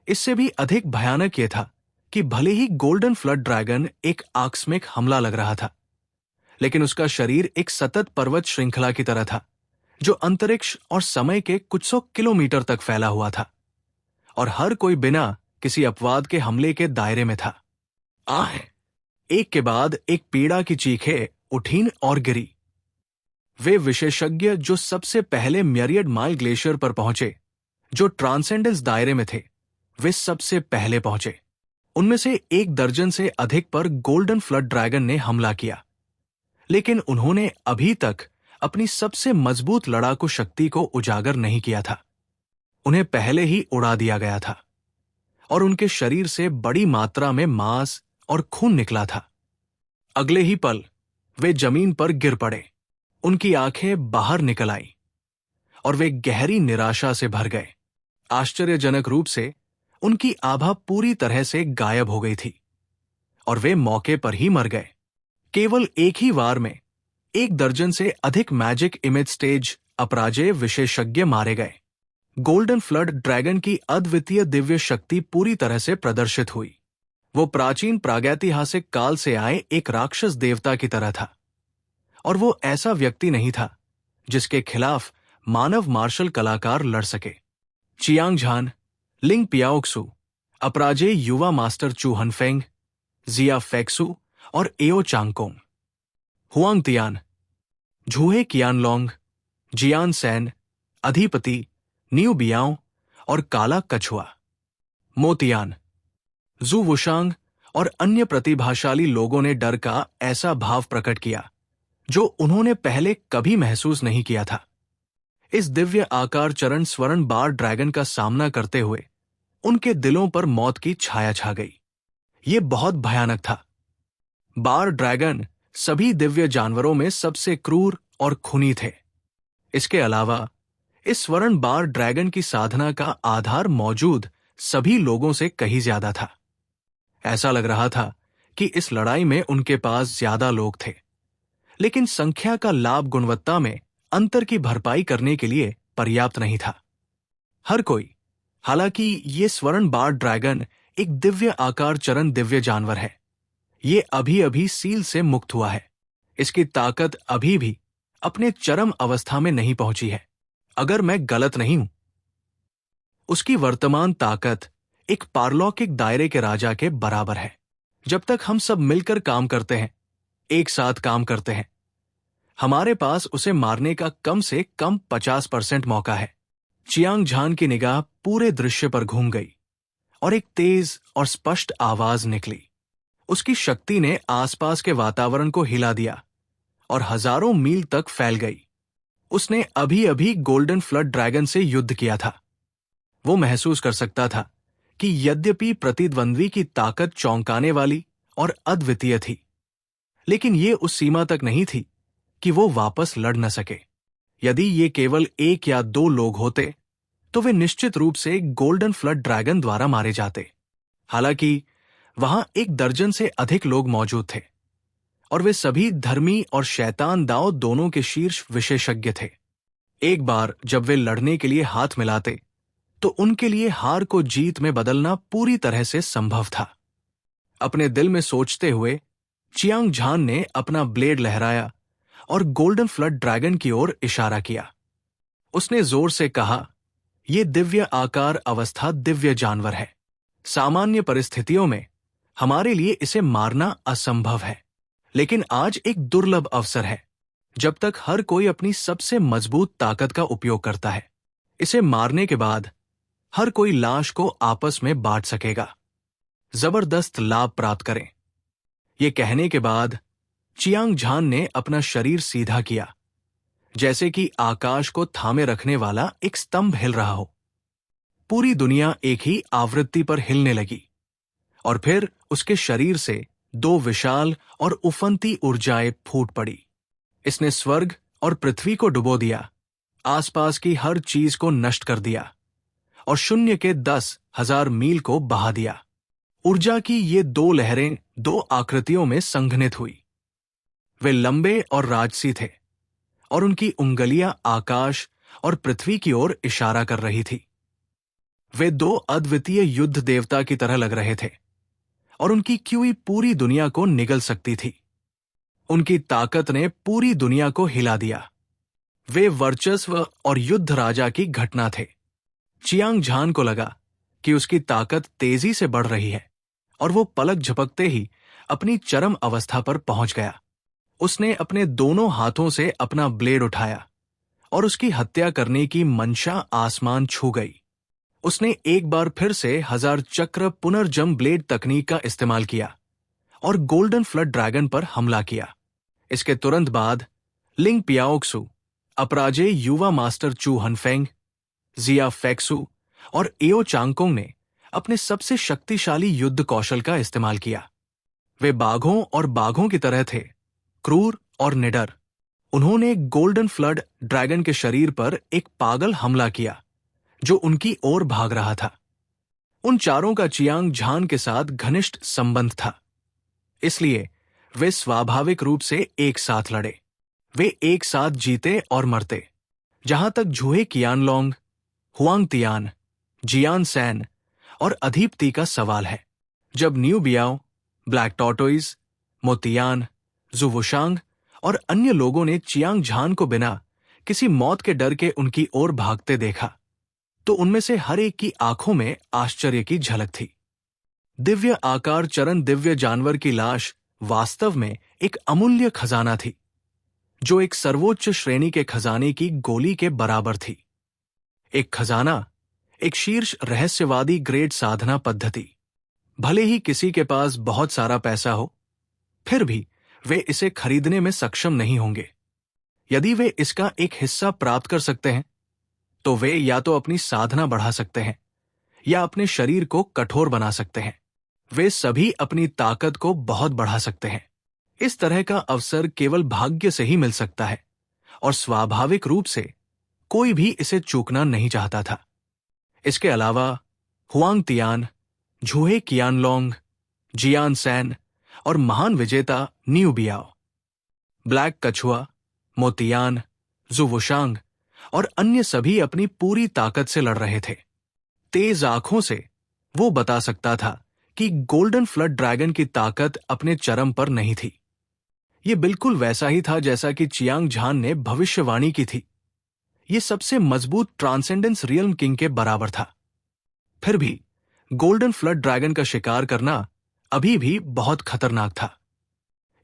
इससे भी अधिक भयानक यह था कि भले ही गोल्डन फ्लड ड्रैगन एक आकस्मिक हमला लग रहा था, लेकिन उसका शरीर एक सतत पर्वत श्रृंखला की तरह था, जो अंतरिक्ष और समय के कुछ सौ किलोमीटर तक फैला हुआ था, और हर कोई बिना किसी अपवाद के हमले के दायरे में था। आह! एक के बाद एक पीड़ा की चीखें उठीं और गिरी। वे विशेषज्ञ जो सबसे पहले म्यरियड माइल ग्लेशियर पर पहुंचे, जो ट्रांसेंडेंस दायरे में थे, वे सबसे पहले पहुंचे। उनमें से 1 दर्जन से अधिक पर गोल्डन फ्लड ड्रैगन ने हमला किया, लेकिन उन्होंने अभी तक अपनी सबसे मजबूत लड़ाकू शक्ति को उजागर नहीं किया था। उन्हें पहले ही उड़ा दिया गया था और उनके शरीर से बड़ी मात्रा में मांस और खून निकला था। अगले ही पल वे जमीन पर गिर पड़े। उनकी आंखें बाहर निकल आईं और वे गहरी निराशा से भर गए। आश्चर्यजनक रूप से उनकी आभा पूरी तरह से गायब हो गई थी और वे मौके पर ही मर गए। केवल एक ही वार में 1 दर्जन से अधिक मैजिक इमेज स्टेज अपराजेय विशेषज्ञ मारे गए। गोल्डन फ्लड ड्रैगन की अद्वितीय दिव्य शक्ति पूरी तरह से प्रदर्शित हुई। वो प्राचीन प्रागैतिहासिक काल से आए एक राक्षस देवता की तरह था, और वो ऐसा व्यक्ति नहीं था जिसके खिलाफ मानव मार्शल कलाकार लड़ सके। चियांग झान, लिंग पियाओक्सु, अपराजेय युवा मास्टर चू हनफेंग, जिया फेक्सु और एओ चांगकोंग, हुआंग तियान, झूहे कियानलोंग, जियान सैन, अधिपति, न्यू बियाओ और काला कछुआ, मोतियान, जू वुशांग और अन्य प्रतिभाशाली लोगों ने डर का ऐसा भाव प्रकट किया जो उन्होंने पहले कभी महसूस नहीं किया था। इस दिव्य आकार चरण स्वर्ण बार ड्रैगन का सामना करते हुए उनके दिलों पर मौत की छाया छा गई। ये बहुत भयानक था। बार ड्रैगन सभी दिव्य जानवरों में सबसे क्रूर और खूनी थे। इसके अलावा इस स्वर्ण बार ड्रैगन की साधना का आधार मौजूद सभी लोगों से कहीं ज्यादा था। ऐसा लग रहा था कि इस लड़ाई में उनके पास ज्यादा लोग थे, लेकिन संख्या का लाभ गुणवत्ता में अंतर की भरपाई करने के लिए पर्याप्त नहीं था। हर कोई, हालांकि ये स्वर्ण बार ड्रैगन एक दिव्य आकार चरण दिव्य जानवर है, ये अभी अभी सील से मुक्त हुआ है। इसकी ताकत अभी भी अपने चरम अवस्था में नहीं पहुंची है। अगर मैं गलत नहीं हूं, उसकी वर्तमान ताकत एक पारलौकिक दायरे के राजा के बराबर है। जब तक हम सब मिलकर काम करते हैं, एक साथ काम करते हैं, हमारे पास उसे मारने का कम से कम 50% मौका है। चियांग झान की निगाह पूरे दृश्य पर घूम गई और एक तेज और स्पष्ट आवाज निकली। उसकी शक्ति ने आसपास के वातावरण को हिला दिया और हजारों मील तक फैल गई। उसने अभी अभी गोल्डन फ्लड ड्रैगन से युद्ध किया था। वो महसूस कर सकता था कि यद्यपि प्रतिद्वंद्वी की ताकत चौंकाने वाली और अद्वितीय थी, लेकिन ये उस सीमा तक नहीं थी कि वो वापस लड़ न सके। यदि ये केवल 1 या 2 लोग होते तो वे निश्चित रूप से गोल्डन फ्लड ड्रैगन द्वारा मारे जाते। हालांकि वहां 1 दर्जन से अधिक लोग मौजूद थे और वे सभी धर्मी और शैतान दाव दोनों के शीर्ष विशेषज्ञ थे। एक बार जब वे लड़ने के लिए हाथ मिलाते तो उनके लिए हार को जीत में बदलना पूरी तरह से संभव था। अपने दिल में सोचते हुए चियांग झान ने अपना ब्लेड लहराया और गोल्डन फ्लड ड्रैगन की ओर इशारा किया। उसने जोर से कहा, "ये दिव्य आकार अवस्था दिव्य जानवर है। सामान्य परिस्थितियों में हमारे लिए इसे मारना असंभव है, लेकिन आज एक दुर्लभ अवसर है जब तक हर कोई अपनी सबसे मजबूत ताकत का उपयोग करता है। इसे मारने के बाद हर कोई लाश को आपस में बांट सकेगा। जबरदस्त लाभ प्राप्त करें।" ये कहने के बाद चियांग झान ने अपना शरीर सीधा किया, जैसे कि आकाश को थामे रखने वाला एक स्तंभ हिल रहा हो। पूरी दुनिया एक ही आवृत्ति पर हिलने लगी और फिर उसके शरीर से दो विशाल और उफनती ऊर्जाएं फूट पड़ी। इसने स्वर्ग और पृथ्वी को डुबो दिया, आसपास की हर चीज को नष्ट कर दिया और शून्य के 10,000 मील को बहा दिया। ऊर्जा की ये दो लहरें दो आकृतियों में संघनित हुई। वे लंबे और राजसी थे और उनकी उंगलियां आकाश और पृथ्वी की ओर इशारा कर रही थी। वे दो अद्वितीय युद्ध देवता की तरह लग रहे थे और उनकी क्यूई पूरी दुनिया को निगल सकती थी। उनकी ताकत ने पूरी दुनिया को हिला दिया। वे वर्चस्व और युद्ध राजा की घटना थे। चियांग झान को लगा कि उसकी ताकत तेजी से बढ़ रही है और वो पलक झपकते ही अपनी चरम अवस्था पर पहुंच गया। उसने अपने दोनों हाथों से अपना ब्लेड उठाया और उसकी हत्या करने की मंशा आसमान छू गई। उसने एक बार फिर से 1000 चक्र पुनर्जम ब्लेड तकनीक का इस्तेमाल किया और गोल्डन फ्लड ड्रैगन पर हमला किया। इसके तुरंत बाद लिंग पियाओक्सु, अपराजेय युवा मास्टर चू हनफेंग, जिया फेक्सु और एओ चांगकोंग ने अपने सबसे शक्तिशाली युद्ध कौशल का इस्तेमाल किया। वे बाघों और बाघों की तरह थे, क्रूर और निडर। उन्होंने गोल्डन फ्लड ड्रैगन के शरीर पर एक पागल हमला किया जो उनकी ओर भाग रहा था। उन चारों का चियांग झान के साथ घनिष्ठ संबंध था, इसलिए वे स्वाभाविक रूप से एक साथ लड़े। वे एक साथ जीते और मरते। जहां तक झूहे कियानलोंग, हुआंग तियान, जियान सैन और अधीप्ति का सवाल है, जब न्यू बियाओ, ब्लैक टॉर्टोइज, मोतियान, जुवुशांग और अन्य लोगों ने चियांग झान को बिना किसी मौत के डर के उनकी ओर भागते देखा, तो उनमें से हर एक की आंखों में आश्चर्य की झलक थी। दिव्य आकार चरण दिव्य जानवर की लाश वास्तव में एक अमूल्य खजाना थी, जो एक सर्वोच्च श्रेणी के खजाने की गोली के बराबर थी। एक खजाना, एक शीर्ष रहस्यवादी ग्रेड साधना पद्धति। भले ही किसी के पास बहुत सारा पैसा हो, फिर भी वे इसे खरीदने में सक्षम नहीं होंगे। यदि वे इसका एक हिस्सा प्राप्त कर सकते हैं, तो वे या तो अपनी साधना बढ़ा सकते हैं या अपने शरीर को कठोर बना सकते हैं। वे सभी अपनी ताकत को बहुत बढ़ा सकते हैं। इस तरह का अवसर केवल भाग्य से ही मिल सकता है और स्वाभाविक रूप से कोई भी इसे चूकना नहीं चाहता था। इसके अलावा हुआंग तियान, झूहे कियानलोंग, जियान सैन और महान विजेता न्यू बियाओ, ब्लैक कछुआ, मोतियान, जुवुशांग और अन्य सभी अपनी पूरी ताकत से लड़ रहे थे। तेज आंखों से वो बता सकता था कि गोल्डन फ्लड ड्रैगन की ताकत अपने चरम पर नहीं थी। ये बिल्कुल वैसा ही था जैसा कि चियांग झान ने भविष्यवाणी की थी। ये सबसे मजबूत ट्रांसेंडेंस रियल्म किंग के बराबर था। फिर भी गोल्डन फ्लड ड्रैगन का शिकार करना अभी भी बहुत खतरनाक था।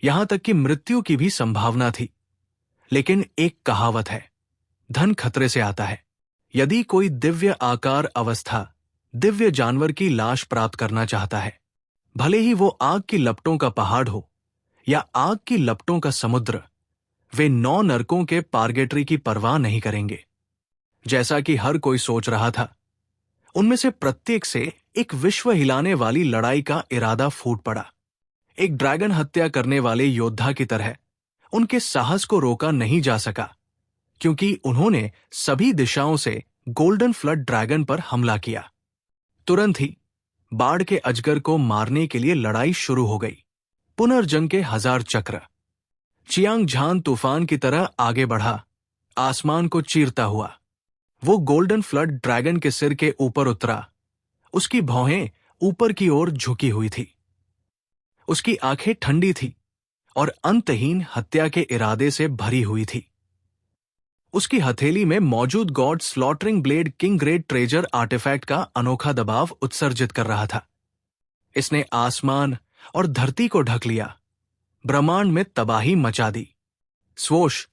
यहां तक कि मृत्यु की भी संभावना थी। लेकिन एक कहावत है, धन खतरे से आता है। यदि कोई दिव्य आकार अवस्था दिव्य जानवर की लाश प्राप्त करना चाहता है, भले ही वो आग की लपटों का पहाड़ हो या आग की लपटों का समुद्र, वे 9 नरकों के पार्गेटरी की परवाह नहीं करेंगे। जैसा कि हर कोई सोच रहा था, उनमें से प्रत्येक से एक विश्व हिलाने वाली लड़ाई का इरादा फूट पड़ा। एक ड्रैगन हत्या करने वाले योद्धा की तरह उनके साहस को रोका नहीं जा सका, क्योंकि उन्होंने सभी दिशाओं से गोल्डन फ्लड ड्रैगन पर हमला किया। तुरंत ही बाढ़ के अजगर को मारने के लिए लड़ाई शुरू हो गई। पुनर्जंग के 1000 चक्र। चियांग झान तूफान की तरह आगे बढ़ा, आसमान को चीरता हुआ। वो गोल्डन फ्लड ड्रैगन के सिर के ऊपर उतरा। उसकी भौहें ऊपर की ओर झुकी हुई थी। उसकी आंखें ठंडी थी और अंतहीन हत्या के इरादे से भरी हुई थी। उसकी हथेली में मौजूद god slaughtering blade king great treasure artifact का अनोखा दबाव उत्सर्जित कर रहा था। इसने आसमान और धरती को ढक लिया, ब्रह्मांड में तबाही मचा दी। स्वोश,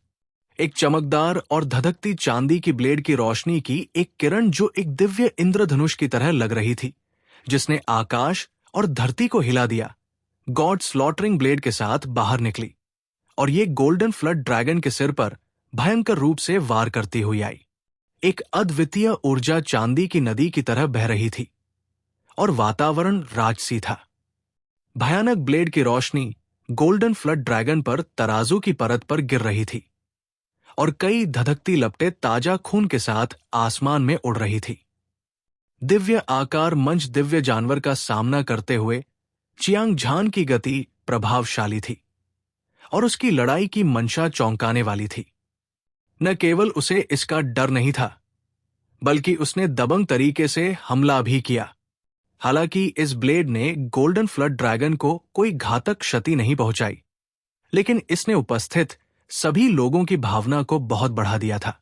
एक चमकदार और धधकती चांदी की ब्लेड की रोशनी की एक किरण जो एक दिव्य इंद्रधनुष की तरह लग रही थी, जिसने आकाश और धरती को हिला दिया, गॉड स्लॉटरिंग ब्लेड के साथ बाहर निकली और ये गोल्डन फ्लड ड्रैगन के सिर पर भयंकर रूप से वार करती हुई आई। एक अद्वितीय ऊर्जा चांदी की नदी की तरह बह रही थी और वातावरण राजसी था। भयानक ब्लेड की रोशनी गोल्डन फ्लड ड्रैगन पर तराजू की परत पर गिर रही थी और कई धधकती लपटें ताजा खून के साथ आसमान में उड़ रही थी। दिव्य आकार मंच दिव्य जानवर का सामना करते हुए चियांग झान की गति प्रभावशाली थी और उसकी लड़ाई की मंशा चौंकाने वाली थी। न केवल उसे इसका डर नहीं था, बल्कि उसने दबंग तरीके से हमला भी किया। हालांकि इस ब्लेड ने गोल्डन फ्लड ड्रैगन को कोई घातक क्षति नहीं पहुंचाई, लेकिन इसने उपस्थित सभी लोगों की भावना को बहुत बढ़ा दिया था,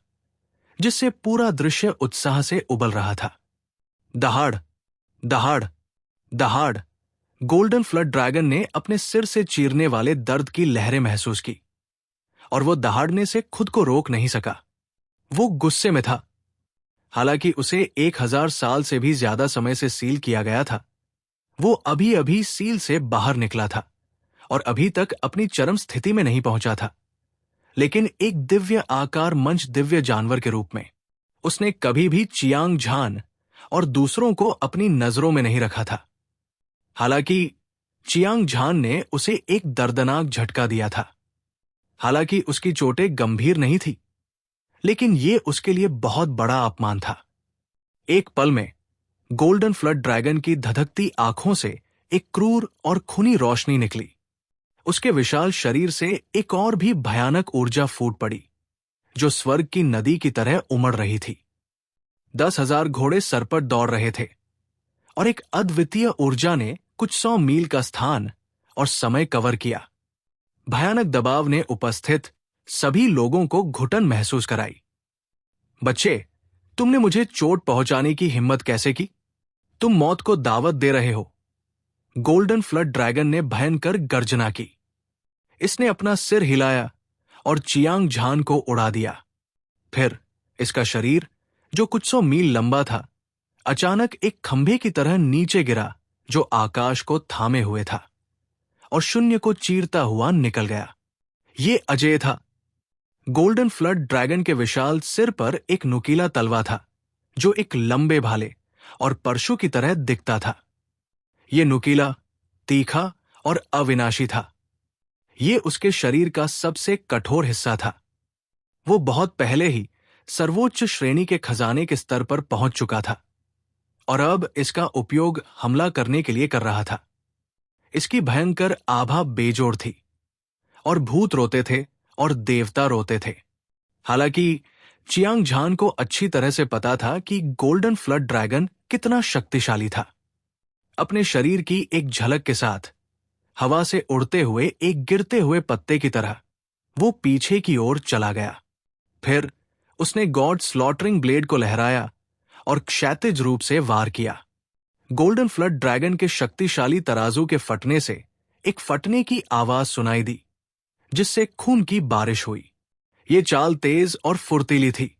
जिससे पूरा दृश्य उत्साह से उबल रहा था। दहाड़, दहाड़, दहाड़। गोल्डन फ्लड ड्रैगन ने अपने सिर से चीरने वाले दर्द की लहरें महसूस की और वो दहाड़ने से खुद को रोक नहीं सका। वो गुस्से में था। हालांकि उसे 1000 साल से भी ज्यादा समय से सील किया गया था, वो अभी अभी सील से बाहर निकला था और अभी तक अपनी चरम स्थिति में नहीं पहुंचा था। लेकिन एक दिव्य आकार मंच दिव्य जानवर के रूप में उसने कभी भी चियांग झान और दूसरों को अपनी नजरों में नहीं रखा था। हालांकि चियांग झान ने उसे एक दर्दनाक झटका दिया था। हालांकि उसकी चोटें गंभीर नहीं थी, लेकिन ये उसके लिए बहुत बड़ा अपमान था। एक पल में गोल्डन फ्लड ड्रैगन की धधकती आंखों से एक क्रूर और खूनी रोशनी निकली। उसके विशाल शरीर से एक और भी भयानक ऊर्जा फूट पड़ी, जो स्वर्ग की नदी की तरह उमड़ रही थी। 10,000 घोड़े सर पर दौड़ रहे थे और एक अद्वितीय ऊर्जा ने कुछ 100 मील का स्थान और समय कवर किया। भयानक दबाव ने उपस्थित सभी लोगों को घुटन महसूस कराई। बच्चे, तुमने मुझे चोट पहुंचाने की हिम्मत कैसे की? तुम मौत को दावत दे रहे हो। गोल्डन फ्लड ड्रैगन ने भयंकर गर्जना की। इसने अपना सिर हिलाया और चियांग झान को उड़ा दिया। फिर इसका शरीर, जो कुछ 100 मील लंबा था, अचानक एक खंभे की तरह नीचे गिरा, जो आकाश को थामे हुए था और शून्य को चीरता हुआ निकल गया। ये अजेय था। गोल्डन फ्लड ड्रैगन के विशाल सिर पर एक नुकीला तलवा था, जो एक लंबे भाले और परशु की तरह दिखता था। ये नुकीला, तीखा और अविनाशी था। ये उसके शरीर का सबसे कठोर हिस्सा था। वो बहुत पहले ही सर्वोच्च श्रेणी के खजाने के स्तर पर पहुंच चुका था और अब इसका उपयोग हमला करने के लिए कर रहा था। इसकी भयंकर आभा बेजोड़ थी और भूत रोते थे और देवता रोते थे। हालांकि चियांग झान को अच्छी तरह से पता था कि गोल्डन फ्लड ड्रैगन कितना शक्तिशाली था। अपने शरीर की एक झलक के साथ, हवा से उड़ते हुए एक गिरते हुए पत्ते की तरह, वो पीछे की ओर चला गया। फिर उसने गॉड स्लॉटरिंग ब्लेड को लहराया और क्षैतिज रूप से वार किया। गोल्डन फ्लड ड्रैगन के शक्तिशाली तराजू के फटने से एक फटने की आवाज सुनाई दी, जिससे खून की बारिश हुई। ये चाल तेज और फुर्तीली थी।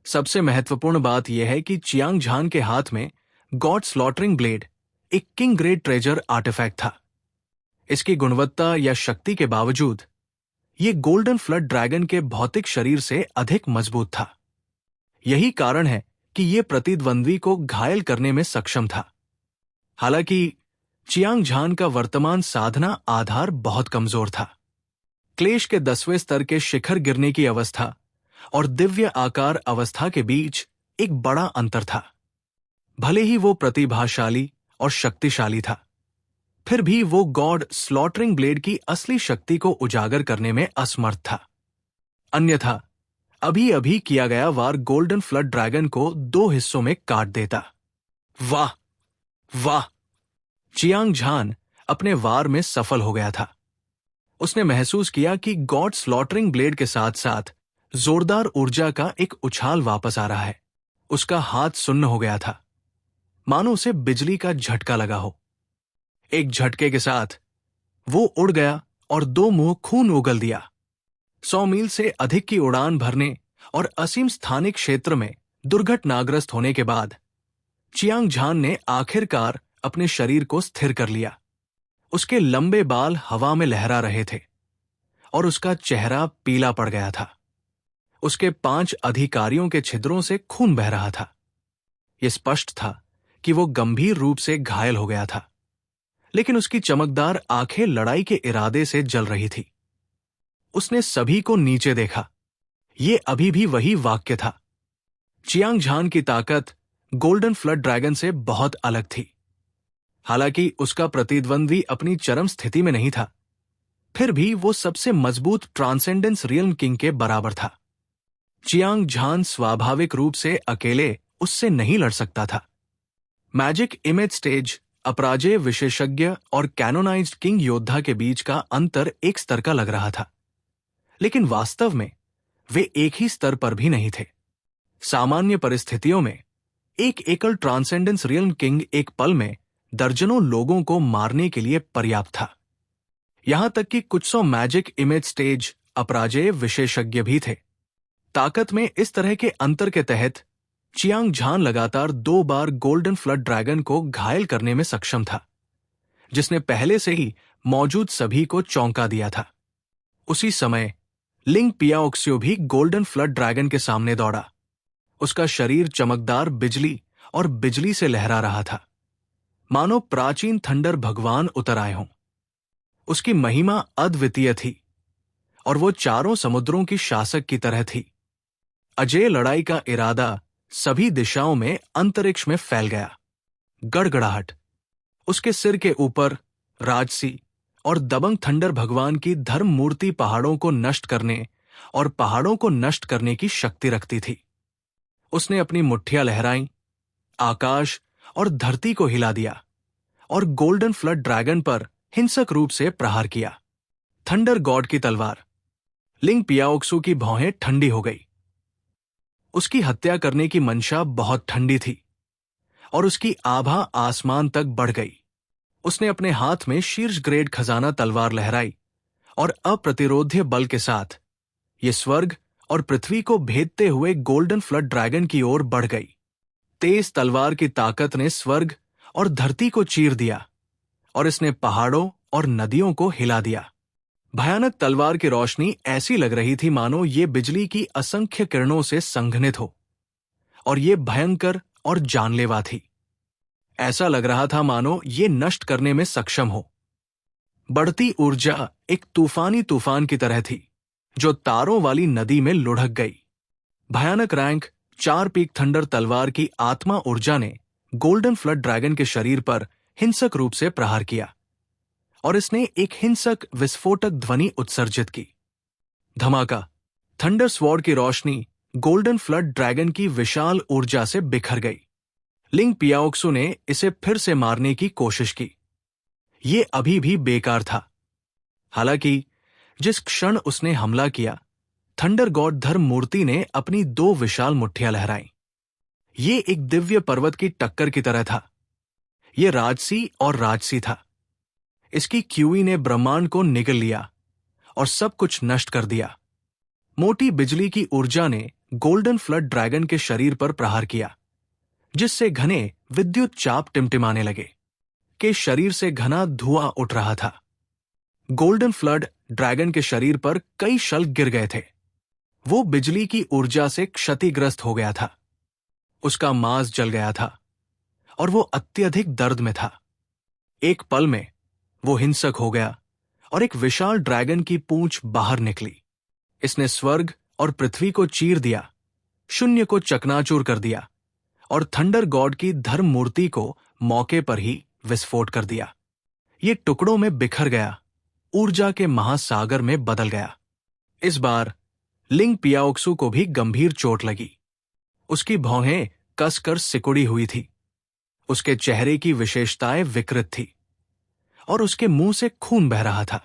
सबसे महत्वपूर्ण बात यह है कि चियांग झान के हाथ में गॉड स्लॉटरिंग ब्लेड एक किंग ग्रेट ट्रेजर आर्टिफैक्ट था। इसकी गुणवत्ता या शक्ति के बावजूद ये गोल्डन फ्लड ड्रैगन के भौतिक शरीर से अधिक मजबूत था। यही कारण है कि ये प्रतिद्वंद्वी को घायल करने में सक्षम था। हालांकि चियांग झान का वर्तमान साधना आधार बहुत कमजोर था। क्लेश के 10वें स्तर के शिखर गिरने की अवस्था और दिव्य आकार अवस्था के बीच एक बड़ा अंतर था। भले ही वो प्रतिभाशाली और शक्तिशाली था, फिर भी वो गॉड स्लॉटरिंग ब्लेड की असली शक्ति को उजागर करने में असमर्थ था। अन्यथा अभी अभी किया गया वार गोल्डन फ्लड ड्रैगन को 2 हिस्सों में काट देता। वाह, वाह! चियांग झान अपने वार में सफल हो गया था। उसने महसूस किया कि गॉड स्लॉटरिंग ब्लेड के साथ साथ जोरदार ऊर्जा का एक उछाल वापस आ रहा है। उसका हाथ सुन्न हो गया था, मानो उसे बिजली का झटका लगा हो। एक झटके के साथ वो उड़ गया और दो मुंह खून उगल दिया। 100 मील से अधिक की उड़ान भरने और असीम स्थानिक क्षेत्र में दुर्घटनाग्रस्त होने के बाद चियांग झान ने आखिरकार अपने शरीर को स्थिर कर लिया। उसके लंबे बाल हवा में लहरा रहे थे और उसका चेहरा पीला पड़ गया था। उसके 5 अधिकारियों के छिद्रों से खून बह रहा था। यह स्पष्ट था कि वो गंभीर रूप से घायल हो गया था, लेकिन उसकी चमकदार आंखें लड़ाई के इरादे से जल रही थी। उसने सभी को नीचे देखा। ये अभी भी वही वाक्य था। चियांग झान की ताकत गोल्डन फ्लड ड्रैगन से बहुत अलग थी। हालांकि उसका प्रतिद्वंद्वी अपनी चरम स्थिति में नहीं था, फिर भी वो सबसे मजबूत ट्रांसेंडेंस रियल्म किंग के बराबर था। चियांग झान स्वाभाविक रूप से अकेले उससे नहीं लड़ सकता था। मैजिक इमेज स्टेज अपराजेय विशेषज्ञ और कैनोनाइज्ड किंग योद्धा के बीच का अंतर एक स्तर का लग रहा था, लेकिन वास्तव में वे एक ही स्तर पर भी नहीं थे। सामान्य परिस्थितियों में एक एकल ट्रांसेंडेंस रियल्म किंग एक पल में दर्जनों लोगों को मारने के लिए पर्याप्त था। यहां तक कि कुछ 100 मैजिक इमेज स्टेज अपराजेय विशेषज्ञ भी थे। ताकत में इस तरह के अंतर के तहत चियांग झान लगातार 2 बार गोल्डन फ्लड ड्रैगन को घायल करने में सक्षम था, जिसने पहले से ही मौजूद सभी को चौंका दिया था। उसी समय लिंग पियाओक्स्यो भी गोल्डन फ्लड ड्रैगन के सामने दौड़ा। उसका शरीर चमकदार बिजली और बिजली से लहरा रहा था, मानो प्राचीन थंडर भगवान उतर आए हों। उसकी महिमा अद्वितीय थी और वो चारों समुद्रों की शासक की तरह थी। अजेय लड़ाई का इरादा सभी दिशाओं में अंतरिक्ष में फैल गया। गड़गड़ाहट। उसके सिर के ऊपर राजसी और दबंग थंडर भगवान की धर्म मूर्ति पहाड़ों को नष्ट करने और पहाड़ों को नष्ट करने की शक्ति रखती थी। उसने अपनी मुट्ठियां लहराई, आकाश और धरती को हिला दिया और गोल्डन फ्लड ड्रैगन पर हिंसक रूप से प्रहार किया। थंडर गॉड की तलवार। लिंग पियाओक्सू की भौहें ठंडी हो गई। उसकी हत्या करने की मंशा बहुत ठंडी थी और उसकी आभा आसमान तक बढ़ गई। उसने अपने हाथ में शीर्ष ग्रेड खजाना तलवार लहराई और अप्रतिरोध्य बल के साथ ये स्वर्ग और पृथ्वी को भेदते हुए गोल्डन फ्लड ड्रैगन की ओर बढ़ गई। तेज तलवार की ताकत ने स्वर्ग और धरती को चीर दिया और इसने पहाड़ों और नदियों को हिला दिया। भयानक तलवार की रोशनी ऐसी लग रही थी मानो ये बिजली की असंख्य किरणों से संघनित हो, और ये भयंकर और जानलेवा थी। ऐसा लग रहा था मानो ये नष्ट करने में सक्षम हो। बढ़ती ऊर्जा एक तूफानी तूफान की तरह थी जो तारों वाली नदी में लुढ़क गई। भयानक रैंक 4 पीक थंडर तलवार की आत्मा ऊर्जा ने गोल्डन फ्लड ड्रैगन के शरीर पर हिंसक रूप से प्रहार किया और इसने एक हिंसक विस्फोटक ध्वनि उत्सर्जित की। धमाका। थंडर स्वॉर्ड की रोशनी गोल्डन फ्लड ड्रैगन की विशाल ऊर्जा से बिखर गई। लिंग पियाओक्सू ने इसे फिर से मारने की कोशिश की। ये अभी भी बेकार था। हालांकि जिस क्षण उसने हमला किया, थंडर गॉड धर्म मूर्ति ने अपनी 2 विशाल मुट्ठियां लहराईं। ये एक दिव्य पर्वत की टक्कर की तरह था। ये राजसी और राजसी था। इसकी क्यूई ने ब्रह्मांड को निगल लिया और सब कुछ नष्ट कर दिया। मोटी बिजली की ऊर्जा ने गोल्डन फ्लड ड्रैगन के शरीर पर प्रहार किया, जिससे घने विद्युत चाप टिमटिमाने लगे। के शरीर से घना धुआं उठ रहा था। गोल्डन फ्लड ड्रैगन के शरीर पर कई शल्क गिर गए थे। वो बिजली की ऊर्जा से क्षतिग्रस्त हो गया था। उसका मांस जल गया था और वो अत्यधिक दर्द में था। एक पल में वो हिंसक हो गया और एक विशाल ड्रैगन की पूंछ बाहर निकली। इसने स्वर्ग और पृथ्वी को चीर दिया, शून्य को चकनाचूर कर दिया और थंडर गॉड की धर्म मूर्ति को मौके पर ही विस्फोट कर दिया। ये टुकड़ों में बिखर गया, ऊर्जा के महासागर में बदल गया। इस बार लिंग पियाओक्सू को भी गंभीर चोट लगी। उसकी भौहें कसकर सिकुड़ी हुई थी। उसके चेहरे की विशेषताएं विकृत थी और उसके मुंह से खून बह रहा था।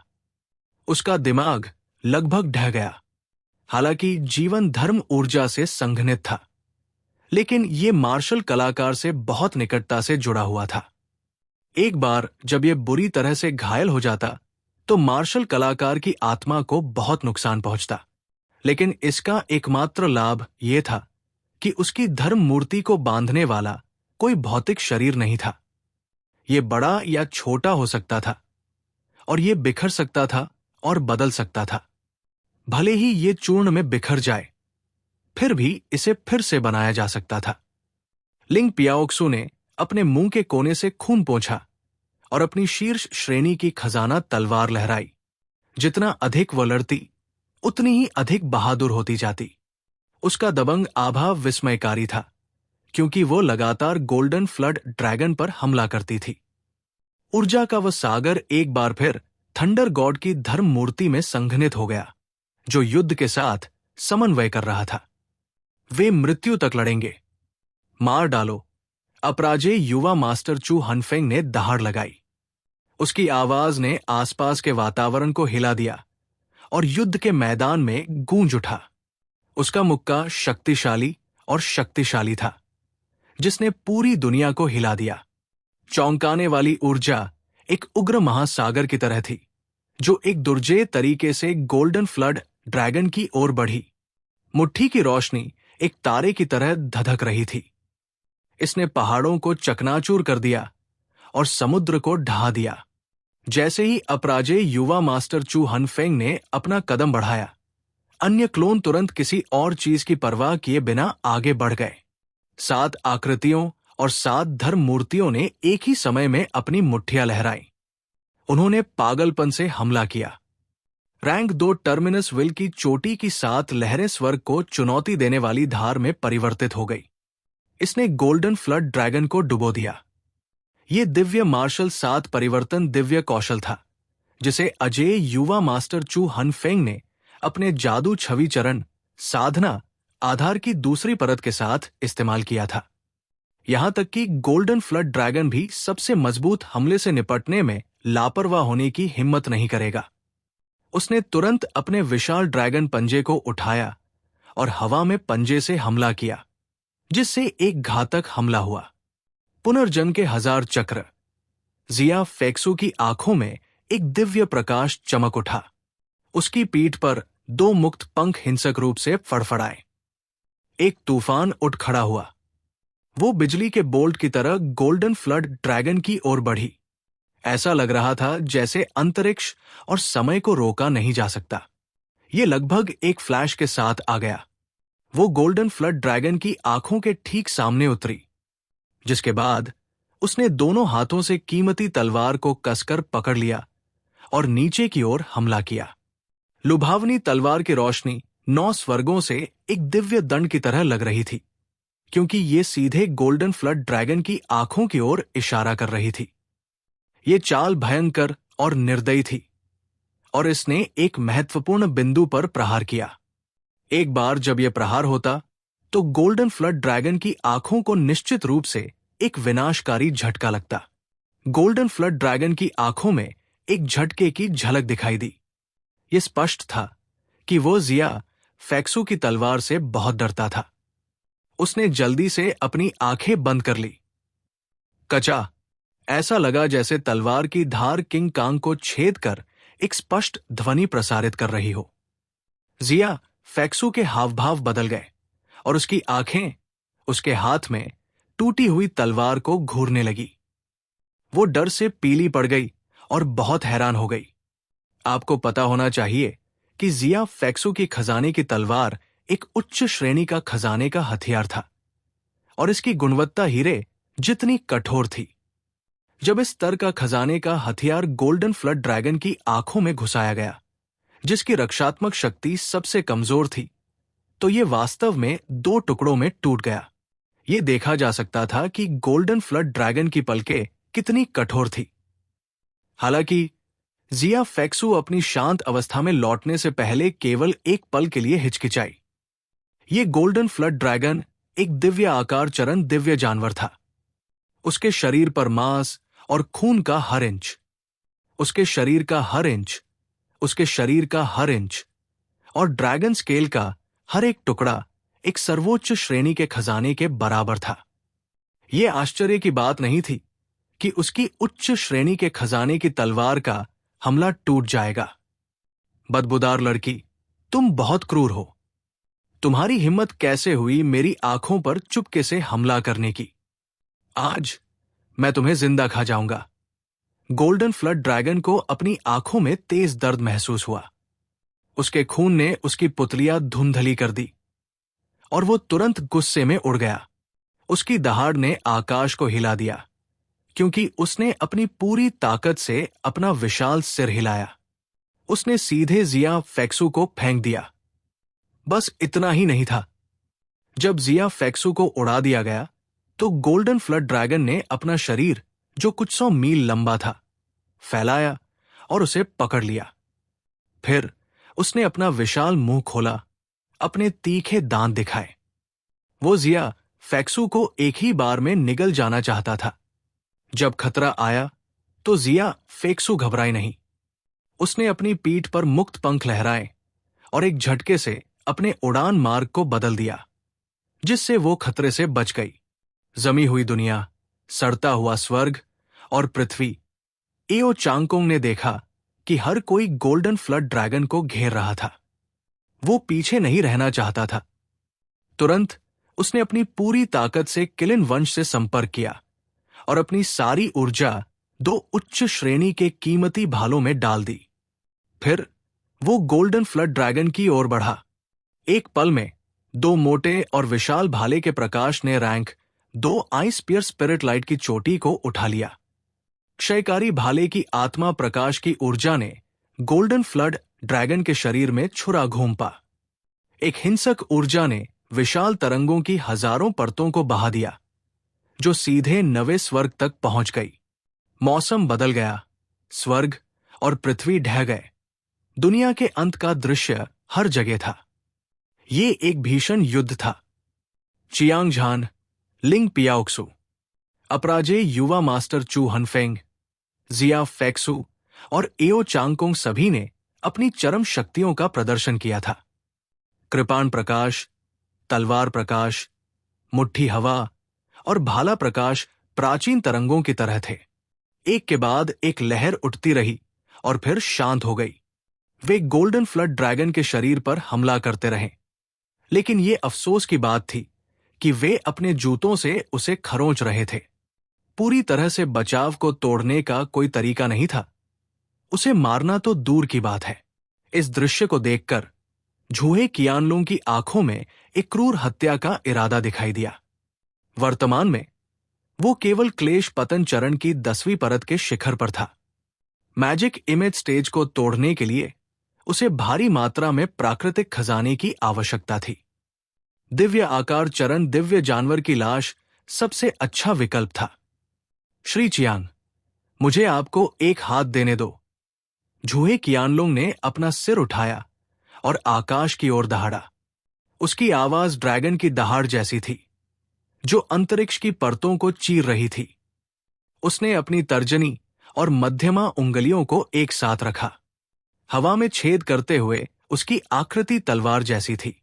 उसका दिमाग लगभग ढह गया। हालांकि जीवन धर्म ऊर्जा से संघनित था, लेकिन ये मार्शल कलाकार से बहुत निकटता से जुड़ा हुआ था। एक बार जब यह बुरी तरह से घायल हो जाता तो मार्शल कलाकार की आत्मा को बहुत नुकसान पहुंचता, लेकिन इसका एकमात्र लाभ यह था कि उसकी धर्म मूर्ति को बांधने वाला कोई भौतिक शरीर नहीं था। यह बड़ा या छोटा हो सकता था और यह बिखर सकता था और बदल सकता था। भले ही ये चूर्ण में बिखर जाए, फिर भी इसे फिर से बनाया जा सकता था। लिंग पियाओक्सू ने अपने मुंह के कोने से खून पोंछा और अपनी शीर्ष श्रेणी की खजाना तलवार लहराई। जितना अधिक वह लड़ती, उतनी ही अधिक बहादुर होती जाती। उसका दबंग आभा विस्मयकारी था, क्योंकि वो लगातार गोल्डन फ्लड ड्रैगन पर हमला करती थी। ऊर्जा का वह सागर एक बार फिर थंडर गॉड की धर्म मूर्ति में संघनित हो गया, जो युद्ध के साथ समन्वय कर रहा था। वे मृत्यु तक लड़ेंगे। मार डालो, अपराजेय युवा मास्टर चू हनफेंग ने दहाड़ लगाई। उसकी आवाज ने आसपास के वातावरण को हिला दिया और युद्ध के मैदान में गूंज उठा। उसका मुक्का शक्तिशाली और शक्तिशाली था, जिसने पूरी दुनिया को हिला दिया। चौंकाने वाली ऊर्जा एक उग्र महासागर की तरह थी, जो एक दुर्जेय तरीके से गोल्डन फ्लड ड्रैगन की ओर बढ़ी। मुट्ठी की रोशनी एक तारे की तरह धधक रही थी। इसने पहाड़ों को चकनाचूर कर दिया और समुद्र को ढहा दिया। जैसे ही अपराजेय युवा मास्टर चू हनफेंग ने अपना कदम बढ़ाया, अन्य क्लोन तुरंत किसी और चीज की परवाह किए बिना आगे बढ़ गए। 7 आकृतियों और 7 धर्म मूर्तियों ने एक ही समय में अपनी मुट्ठियां लहराई। उन्होंने पागलपन से हमला किया। रैंक 2 टर्मिनस विल की चोटी की 7 लहरें स्वर्ग को चुनौती देने वाली धार में परिवर्तित हो गई। इसने गोल्डन फ्लड ड्रैगन को डुबो दिया। यह दिव्य मार्शल 7 परिवर्तन दिव्य कौशल था, जिसे अजेय युवा मास्टर चू हनफेंग ने अपने जादू छवि चरण साधना आधार की दूसरी परत के साथ इस्तेमाल किया था। यहां तक कि गोल्डन फ्लड ड्रैगन भी सबसे मजबूत हमले से निपटने में लापरवाह होने की हिम्मत नहीं करेगा। उसने तुरंत अपने विशाल ड्रैगन पंजे को उठाया और हवा में पंजे से हमला किया, जिससे एक घातक हमला हुआ। पुनर्जन्म के 1000 चक्र। जिया फेक्सू की आंखों में एक दिव्य प्रकाश चमक उठा। उसकी पीठ पर 2 मुक्त पंख हिंसक रूप से फड़फड़ाए। एक तूफान उठ खड़ा हुआ। वो बिजली के बोल्ट की तरह गोल्डन फ्लड ड्रैगन की ओर बढ़ी। ऐसा लग रहा था जैसे अंतरिक्ष और समय को रोका नहीं जा सकता। ये लगभग एक फ्लैश के साथ आ गया। वो गोल्डन फ्लड ड्रैगन की आंखों के ठीक सामने उतरी, जिसके बाद उसने दोनों हाथों से कीमती तलवार को कसकर पकड़ लिया और नीचे की ओर हमला किया। लुभावनी तलवार की रोशनी 9 स्वर्गों से एक दिव्य दंड की तरह लग रही थी, क्योंकि ये सीधे गोल्डन फ्लड ड्रैगन की आंखों की ओर इशारा कर रही थी। ये चाल भयंकर और निर्दयी थी, और इसने एक महत्वपूर्ण बिंदु पर प्रहार किया। एक बार जब यह प्रहार होता, तो गोल्डन फ्लड ड्रैगन की आंखों को निश्चित रूप से एक विनाशकारी झटका लगता। गोल्डन फ्लड ड्रैगन की आंखों में एक झटके की झलक दिखाई दी। यह स्पष्ट था कि वो जिया फेक्सू की तलवार से बहुत डरता था। उसने जल्दी से अपनी आंखें बंद कर ली। कचा, ऐसा लगा जैसे तलवार की धार किंग कांग को छेद कर एक स्पष्ट ध्वनि प्रसारित कर रही हो। जिया फेक्सू के हावभाव बदल गए और उसकी आंखें उसके हाथ में टूटी हुई तलवार को घूरने लगी। वो डर से पीली पड़ गई और बहुत हैरान हो गई। आपको पता होना चाहिए कि जिया फेक्सू की खजाने की तलवार एक उच्च श्रेणी का खजाने का हथियार था, और इसकी गुणवत्ता हीरे जितनी कठोर थी। जब इस स्तर का खजाने का हथियार गोल्डन फ्लड ड्रैगन की आंखों में घुसाया गया, जिसकी रक्षात्मक शक्ति सबसे कमजोर थी, तो यह वास्तव में 2 टुकड़ों में टूट गया। यह देखा जा सकता था कि गोल्डन फ्लड ड्रैगन की पलकें कितनी कठोर थी। हालांकि जिया फेक्सू अपनी शांत अवस्था में लौटने से पहले केवल एक पल के लिए हिचकिचाई। यह गोल्डन फ्लड ड्रैगन एक दिव्य आकार चरण दिव्य जानवर था। उसके शरीर पर मांस और खून का हर इंच, उसके शरीर का हर इंच और ड्रैगन स्केल का हर एक टुकड़ा एक सर्वोच्च श्रेणी के खजाने के बराबर था। यह आश्चर्य की बात नहीं थी कि उसकी उच्च श्रेणी के खजाने की तलवार का हमला टूट जाएगा। बदबूदार लड़की, तुम बहुत क्रूर हो। तुम्हारी हिम्मत कैसे हुई मेरी आंखों पर चुपके से हमला करने की? आज मैं तुम्हें जिंदा खा जाऊंगा। गोल्डन फ्लड ड्रैगन को अपनी आंखों में तेज दर्द महसूस हुआ। उसके खून ने उसकी पुतलियां धुंधली कर दी और वो तुरंत गुस्से में उड़ गया। उसकी दहाड़ ने आकाश को हिला दिया क्योंकि उसने अपनी पूरी ताकत से अपना विशाल सिर हिलाया। उसने सीधे जिया फेक्सू को फेंक दिया। बस इतना ही नहीं था। जब जिया फेक्सू को उड़ा दिया गया तो गोल्डन फ्लड ड्रैगन ने अपना शरीर, जो कुछ 100 मील लंबा था, फैलाया और उसे पकड़ लिया। फिर उसने अपना विशाल मुंह खोला, अपने तीखे दांत दिखाए। वो जिया फेक्सू को एक ही बार में निगल जाना चाहता था। जब खतरा आया तो जिया फेक्सू घबराई नहीं। उसने अपनी पीठ पर मुक्त पंख लहराए और एक झटके से अपने उड़ान मार्ग को बदल दिया, जिससे वो खतरे से बच गई। जमी हुई दुनिया, सड़ता हुआ स्वर्ग और पृथ्वी, एओ चांगकोंग ने देखा कि हर कोई गोल्डन फ्लड ड्रैगन को घेर रहा था। वो पीछे नहीं रहना चाहता था। तुरंत उसने अपनी पूरी ताकत से किलिन वंश से संपर्क किया और अपनी सारी ऊर्जा 2 उच्च श्रेणी के कीमती भालों में डाल दी। फिर वो गोल्डन फ्लड ड्रैगन की ओर बढ़ा। एक पल में 2 मोटे और विशाल भाले के प्रकाश ने rank 2 ice spear spirit light की चोटी को उठा लिया। क्षयकारी भाले की आत्मा प्रकाश की ऊर्जा ने गोल्डन फ्लड ड्रैगन के शरीर में छुरा घूंपा। एक हिंसक ऊर्जा ने विशाल तरंगों की हजारों परतों को बहा दिया, जो सीधे नवे स्वर्ग तक पहुंच गई। मौसम बदल गया, स्वर्ग और पृथ्वी ढह गए। दुनिया के अंत का दृश्य हर जगह था। ये एक भीषण युद्ध था। चियांग झान, लिंग पियाओक्सू, अपराजेय युवा मास्टर चू हनफेंग, जिया फेक्सू और एओ चांगकोंग सभी ने अपनी चरम शक्तियों का प्रदर्शन किया था। कृपाण प्रकाश, तलवार प्रकाश, मुट्ठी हवा और भाला प्रकाश प्राचीन तरंगों की तरह थे। एक के बाद एक लहर उठती रही और फिर शांत हो गई। वे गोल्डन फ्लड ड्रैगन के शरीर पर हमला करते रहे, लेकिन ये अफसोस की बात थी कि वे अपने जूतों से उसे खरोंच रहे थे। पूरी तरह से बचाव को तोड़ने का कोई तरीका नहीं था। उसे मारना तो दूर की बात है। इस दृश्य को देखकर झूहे कियानलोंग की आंखों में एक क्रूर हत्या का इरादा दिखाई दिया। वर्तमान में वो केवल क्लेश पतन चरण की 10वीं परत के शिखर पर था। मैजिक इमेज स्टेज को तोड़ने के लिए उसे भारी मात्रा में प्राकृतिक खजाने की आवश्यकता थी। दिव्य आकार चरण दिव्य जानवर की लाश सबसे अच्छा विकल्प था। श्री चियांग, मुझे आपको एक हाथ देने दो। झूहे कियानलोंग ने अपना सिर उठाया और आकाश की ओर दहाड़ा। उसकी आवाज ड्रैगन की दहाड़ जैसी थी, जो अंतरिक्ष की परतों को चीर रही थी। उसने अपनी तर्जनी और मध्यमा उंगलियों को एक साथ रखा। हवा में छेद करते हुए उसकी आकृति तलवार जैसी थी।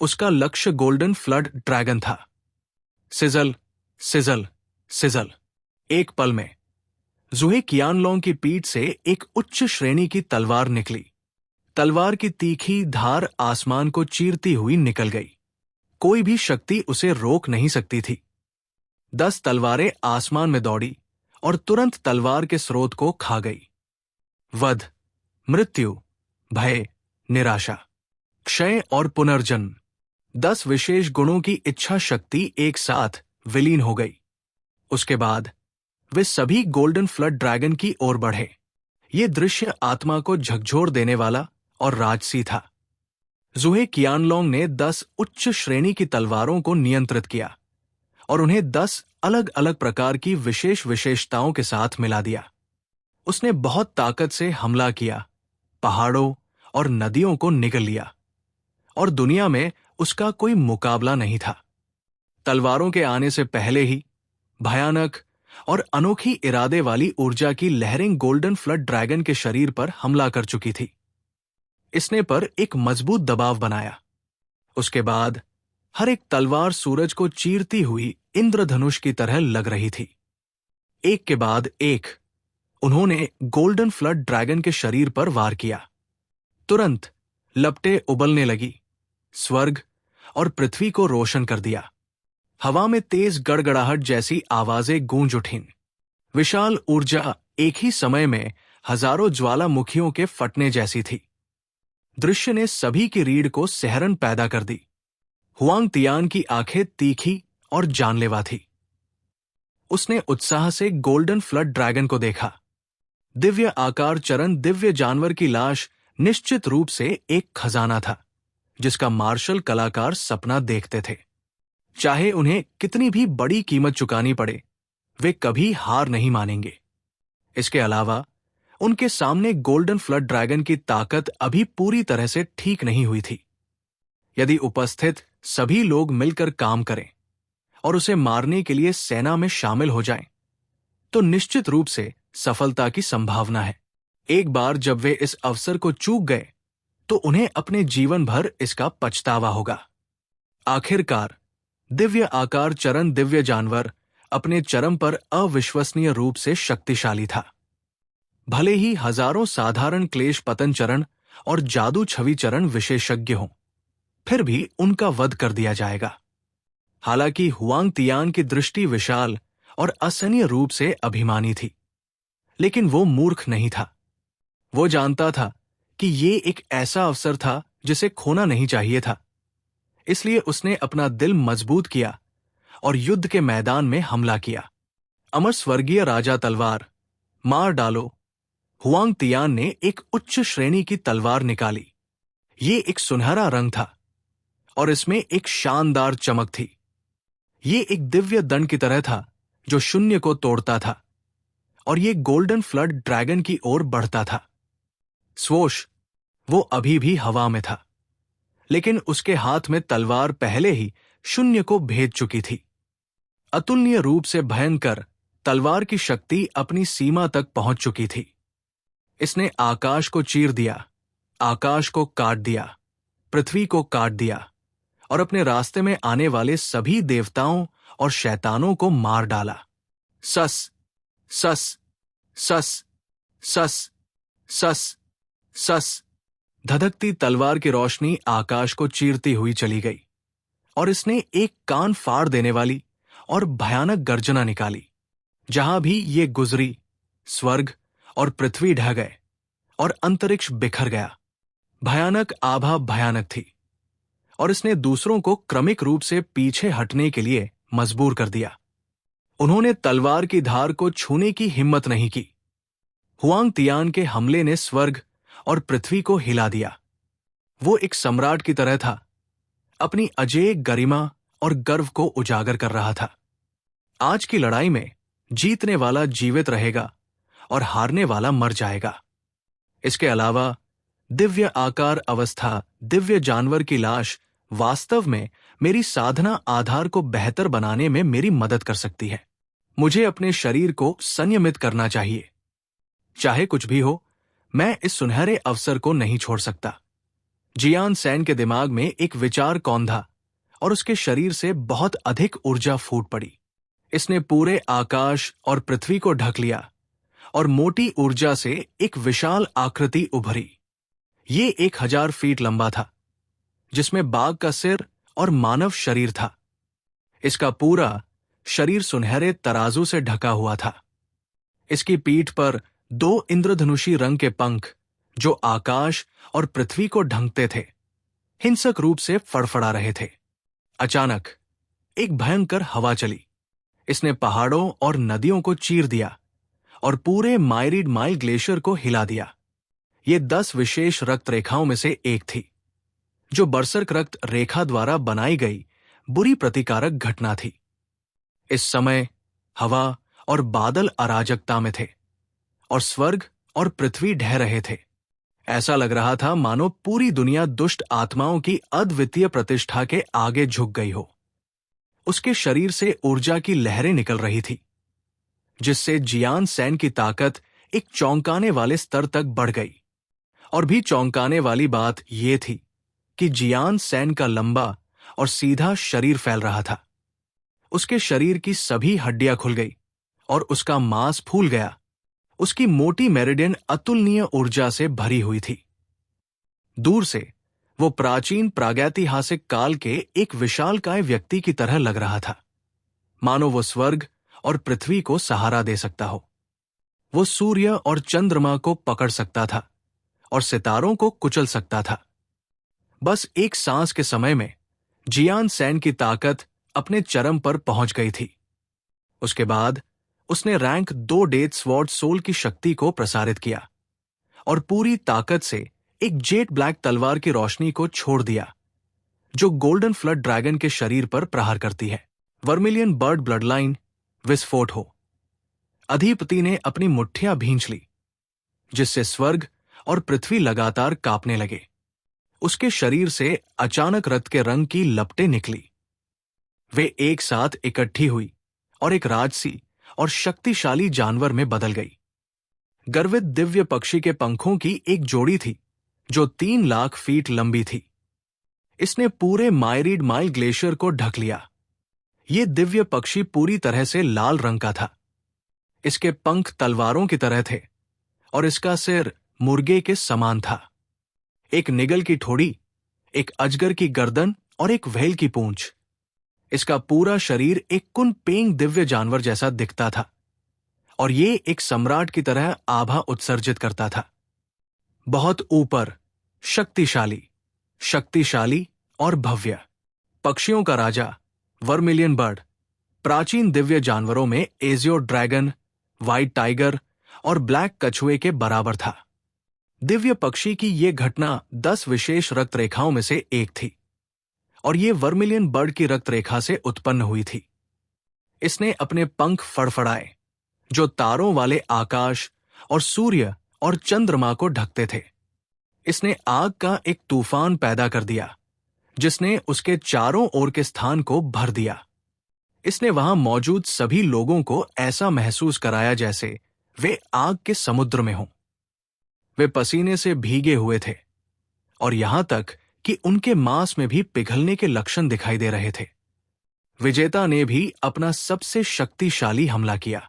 उसका लक्ष्य गोल्डन फ्लड ड्रैगन था। Sizzle, sizzle, sizzle. एक पल में ज़ुहे कियानलोंग की पीठ से एक उच्च श्रेणी की तलवार निकली। तलवार की तीखी धार आसमान को चीरती हुई निकल गई। कोई भी शक्ति उसे रोक नहीं सकती थी। 10 तलवारें आसमान में दौड़ी और तुरंत तलवार के स्रोत को खा गई। वध, मृत्यु, भय, निराशा, क्षय और पुनर्जन्म, 10 विशेष गुणों की इच्छा शक्ति एक साथ विलीन हो गई। उसके बाद वे सभी गोल्डन फ्लड ड्रैगन की ओर बढ़े। ये दृश्य आत्मा को झकझोर देने वाला और राजसी था। ज़ुहे कियानलोंग ने 10 उच्च श्रेणी की तलवारों को नियंत्रित किया और उन्हें 10 अलग अलग प्रकार की विशेष विशेषताओं के साथ मिला दिया। उसने बहुत ताकत से हमला किया, पहाड़ों और नदियों को निगल लिया, और दुनिया में उसका कोई मुकाबला नहीं था। तलवारों के आने से पहले ही भयानक और अनोखी इरादे वाली ऊर्जा की लहरें गोल्डन फ्लड ड्रैगन के शरीर पर हमला कर चुकी थी। इसने पर एक मजबूत दबाव बनाया। उसके बाद हर एक तलवार सूरज को चीरती हुई इंद्रधनुष की तरह लग रही थी। एक के बाद एक उन्होंने गोल्डन फ्लड ड्रैगन के शरीर पर वार किया। तुरंत लपटें उबलने लगी, स्वर्ग और पृथ्वी को रोशन कर दिया। हवा में तेज गड़गड़ाहट जैसी आवाजें गूंज उठीं। विशाल ऊर्जा एक ही समय में हजारों ज्वालामुखियों के फटने जैसी थी। दृश्य ने सभी की रीढ़ को सिहरन पैदा कर दी। हुआंग तियान की आंखें तीखी और जानलेवा थी। उसने उत्साह से गोल्डन फ्लड ड्रैगन को देखा। दिव्य आकार चरण दिव्य जानवर की लाश निश्चित रूप से एक खजाना था, जिसका मार्शल कलाकार सपना देखते थे। चाहे उन्हें कितनी भी बड़ी कीमत चुकानी पड़े, वे कभी हार नहीं मानेंगे। इसके अलावा उनके सामने गोल्डन फ्लड ड्रैगन की ताकत अभी पूरी तरह से ठीक नहीं हुई थी। यदि उपस्थित सभी लोग मिलकर काम करें और उसे मारने के लिए सेना में शामिल हो जाएं, तो निश्चित रूप से सफलता की संभावना है। एक बार जब वे इस अवसर को चूक गए, तो उन्हें अपने जीवन भर इसका पछतावा होगा। आखिरकार दिव्य आकार चरण दिव्य जानवर अपने चरम पर अविश्वसनीय रूप से शक्तिशाली था। भले ही हजारों साधारण क्लेश पतन चरण और जादू छवि चरण विशेषज्ञ हों, फिर भी उनका वध कर दिया जाएगा। हालांकि हुआंग तियान की दृष्टि विशाल और असहनीय रूप से अभिमानी थी, लेकिन वो मूर्ख नहीं था। वो जानता था कि ये एक ऐसा अवसर था जिसे खोना नहीं चाहिए था। इसलिए उसने अपना दिल मजबूत किया और युद्ध के मैदान में हमला किया। अमर स्वर्गीय राजा तलवार, मार डालो। हुआंग तियान ने एक उच्च श्रेणी की तलवार निकाली। ये एक सुनहरा रंग था और इसमें एक शानदार चमक थी। ये एक दिव्य दंड की तरह था जो शून्य को तोड़ता था, और ये गोल्डन फ्लड ड्रैगन की ओर बढ़ता था। स्वोश, वो अभी भी हवा में था, लेकिन उसके हाथ में तलवार पहले ही शून्य को भेद चुकी थी। अतुलनीय रूप से भयंकर तलवार की शक्ति अपनी सीमा तक पहुंच चुकी थी। इसने आकाश को चीर दिया, आकाश को काट दिया, पृथ्वी को काट दिया और अपने रास्ते में आने वाले सभी देवताओं और शैतानों को मार डाला। सस सस सस सस सस सस। धधकती तलवार की रोशनी आकाश को चीरती हुई चली गई और इसने एक कान फाड़ देने वाली और भयानक गर्जना निकाली। जहां भी ये गुजरी, स्वर्ग और पृथ्वी ढह गए और अंतरिक्ष बिखर गया। भयानक आभा भयानक थी और इसने दूसरों को क्रमिक रूप से पीछे हटने के लिए मजबूर कर दिया। उन्होंने तलवार की धार को छूने की हिम्मत नहीं की। हुआंग तियान के हमले ने स्वर्ग और पृथ्वी को हिला दिया। वो एक सम्राट की तरह था, अपनी अजेय गरिमा और गर्व को उजागर कर रहा था। आज की लड़ाई में जीतने वाला जीवित रहेगा और हारने वाला मर जाएगा। इसके अलावा दिव्य आकार अवस्था दिव्य जानवर की लाश वास्तव में मेरी साधना आधार को बेहतर बनाने में मेरी मदद कर सकती है। मुझे अपने शरीर को संयमित करना चाहिए। चाहे कुछ भी हो, मैं इस सुनहरे अवसर को नहीं छोड़ सकता। जियान सैन के दिमाग में एक विचार कौंधा और उसके शरीर से बहुत अधिक ऊर्जा फूट पड़ी। इसने पूरे आकाश और पृथ्वी को ढक लिया और मोटी ऊर्जा से एक विशाल आकृति उभरी। ये 1000 फीट लंबा था, जिसमें बाघ का सिर और मानव शरीर था। इसका पूरा शरीर सुनहरे तराजू से ढका हुआ था। इसकी पीठ पर 2 इंद्रधनुषी रंग के पंख, जो आकाश और पृथ्वी को ढंकते थे, हिंसक रूप से फड़फड़ा रहे थे। अचानक एक भयंकर हवा चली। इसने पहाड़ों और नदियों को चीर दिया और पूरे माइरिड माइल ग्लेशियर को हिला दिया। ये 10 विशेष रक्त रेखाओं में से एक थी, जो बरसर्क रक्त रेखा द्वारा बनाई गई बुरी प्रतिकारक घटना थी। इस समय हवा और बादल अराजकता में थे और स्वर्ग और पृथ्वी ढह रहे थे। ऐसा लग रहा था मानो पूरी दुनिया दुष्ट आत्माओं की अद्वितीय प्रतिष्ठा के आगे झुक गई हो। उसके शरीर से ऊर्जा की लहरें निकल रही थी, जिससे जियान सैन की ताकत एक चौंकाने वाले स्तर तक बढ़ गई और भी चौंकाने वाली बात यह थी कि जियान सैन का लंबा और सीधा शरीर फैल रहा था। उसके शरीर की सभी हड्डियां खुल गई और उसका मांस फूल गया। उसकी मोटी मेरिडियन अतुलनीय ऊर्जा से भरी हुई थी। दूर से वो प्राचीन प्रागैतिहासिक काल के एक विशालकाय व्यक्ति की तरह लग रहा था, मानो वो स्वर्ग और पृथ्वी को सहारा दे सकता हो। वो सूर्य और चंद्रमा को पकड़ सकता था और सितारों को कुचल सकता था। बस एक सांस के समय में जियान सैन की ताकत अपने चरम पर पहुंच गई थी। उसके बाद उसने रैंक 2 डेथ स्वॉर्ड सोल की शक्ति को प्रसारित किया और पूरी ताकत से एक जेट ब्लैक तलवार की रोशनी को छोड़ दिया, जो गोल्डन फ्लड ड्रैगन के शरीर पर प्रहार करती है। वर्मिलियन बर्ड ब्लडलाइन विस्फोट हो। अधिपति ने अपनी मुट्ठियां भींच ली, जिससे स्वर्ग और पृथ्वी लगातार कांपने लगे। उसके शरीर से अचानक रक्त के रंग की लपटें निकली। वे एक साथ इकट्ठी हुई और एक राजसी और शक्तिशाली जानवर में बदल गई। गर्वित दिव्य पक्षी के पंखों की एक जोड़ी थी जो 3 लाख फीट लंबी थी। इसने पूरे मायरीड माइल ग्लेशियर को ढक लिया। यह दिव्य पक्षी पूरी तरह से लाल रंग का था। इसके पंख तलवारों की तरह थे और इसका सिर मुर्गे के समान था। एक निगल की ठोड़ी, एक अजगर की गर्दन और एक व्हेल की पूंछ। इसका पूरा शरीर एक कुन पेंग दिव्य जानवर जैसा दिखता था और ये एक सम्राट की तरह आभा उत्सर्जित करता था। बहुत ऊपर, शक्तिशाली, शक्तिशाली और भव्य, पक्षियों का राजा वर्मिलियन बर्ड प्राचीन दिव्य जानवरों में एजियो ड्रैगन, व्हाइट टाइगर और ब्लैक कछुए के बराबर था। दिव्य पक्षी की यह घटना 10 विशेष रक्त रेखाओं में से एक थी और यह वर्मिलियन बर्ड की रक्त रेखा से उत्पन्न हुई थी। इसने अपने पंख फड़फड़ाए, जो तारों वाले आकाश और सूर्य और चंद्रमा को ढकते थे। इसने आग का एक तूफान पैदा कर दिया, जिसने उसके चारों ओर के स्थान को भर दिया। इसने वहां मौजूद सभी लोगों को ऐसा महसूस कराया जैसे वे आग के समुद्र में हों। वे पसीने से भीगे हुए थे और यहां तक कि उनके मांस में भी पिघलने के लक्षण दिखाई दे रहे थे। विजेता ने भी अपना सबसे शक्तिशाली हमला किया।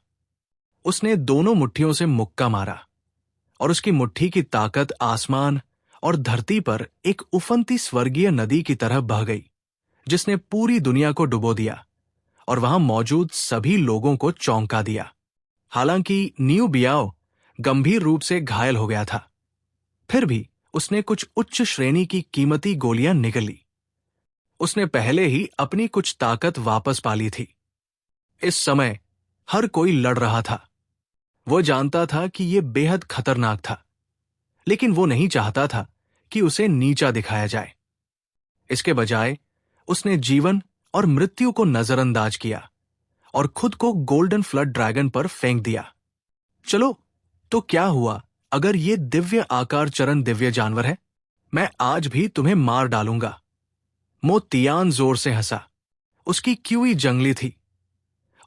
उसने दोनों मुट्ठियों से मुक्का मारा और उसकी मुट्ठी की ताकत आसमान और धरती पर एक उफनती स्वर्गीय नदी की तरह बह गई, जिसने पूरी दुनिया को डुबो दिया और वहां मौजूद सभी लोगों को चौंका दिया। हालांकि न्यू बियाओ गंभीर रूप से घायल हो गया था, फिर भी उसने कुछ उच्च श्रेणी की कीमती गोलियां निगल ली। उसने पहले ही अपनी कुछ ताकत वापस पा ली थी। इस समय हर कोई लड़ रहा था। वो जानता था कि यह बेहद खतरनाक था, लेकिन वो नहीं चाहता था कि उसे नीचा दिखाया जाए। इसके बजाय उसने जीवन और मृत्यु को नजरअंदाज किया और खुद को गोल्डन फ्लड ड्रैगन पर फेंक दिया। चलो, तो क्या हुआ अगर ये दिव्य आकार चरण दिव्य जानवर है? मैं आज भी तुम्हें मार डालूंगा। मो तियान जोर से हंसा। उसकी क्यूई जंगली थी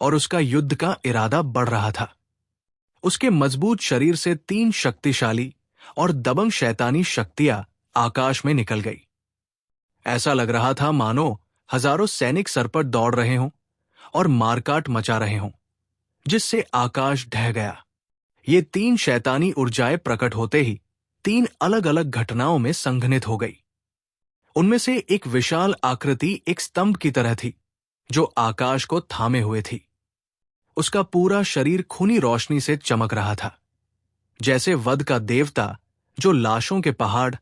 और उसका युद्ध का इरादा बढ़ रहा था। उसके मजबूत शरीर से 3 शक्तिशाली और दबंग शैतानी शक्तियां आकाश में निकल गई। ऐसा लग रहा था मानो हजारों सैनिक सर पर दौड़ रहे हों और मारकाट मचा रहे हों, जिससे आकाश ढह गया। ये 3 शैतानी ऊर्जाएं प्रकट होते ही 3 अलग अलग घटनाओं में संघनित हो गई। उनमें से एक विशाल आकृति एक स्तंभ की तरह थी, जो आकाश को थामे हुए थी। उसका पूरा शरीर खूनी रोशनी से चमक रहा था, जैसे वध का देवता जो लाशों के पहाड़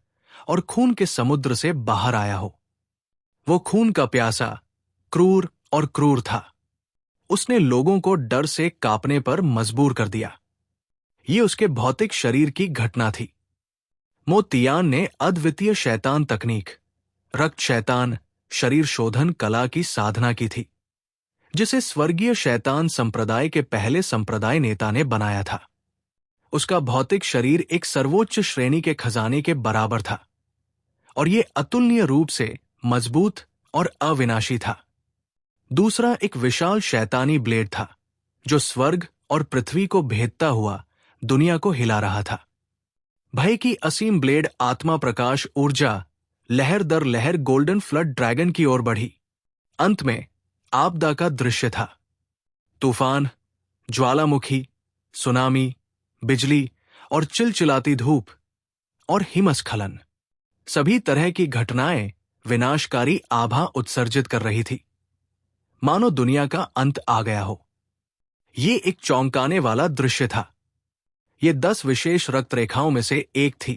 और खून के समुद्र से बाहर आया हो। वो खून का प्यासा, क्रूर और क्रूर था। उसने लोगों को डर से कांपने पर मजबूर कर दिया। ये उसके भौतिक शरीर की घटना थी। मो तियान ने अद्वितीय शैतान तकनीक, रक्त शैतान शरीर शोधन कला की साधना की थी, जिसे स्वर्गीय शैतान संप्रदाय के पहले संप्रदाय नेता ने बनाया था। उसका भौतिक शरीर एक सर्वोच्च श्रेणी के खजाने के बराबर था और यह अतुलनीय रूप से मजबूत और अविनाशी था। दूसरा एक विशाल शैतानी ब्लेड था, जो स्वर्ग और पृथ्वी को भेदता हुआ दुनिया को हिला रहा था। भय की असीम ब्लेड आत्मा प्रकाश ऊर्जा लहर दर लहर गोल्डन फ्लड ड्रैगन की ओर बढ़ी। अंत में आपदा का दृश्य था। तूफान, ज्वालामुखी, सुनामी, बिजली और चिलचिलाती धूप और हिमस्खलन, सभी तरह की घटनाएं विनाशकारी आभा उत्सर्जित कर रही थी, मानो दुनिया का अंत आ गया हो। ये एक चौंकाने वाला दृश्य था। ये 10 विशेष रक्त रेखाओं में से एक थी।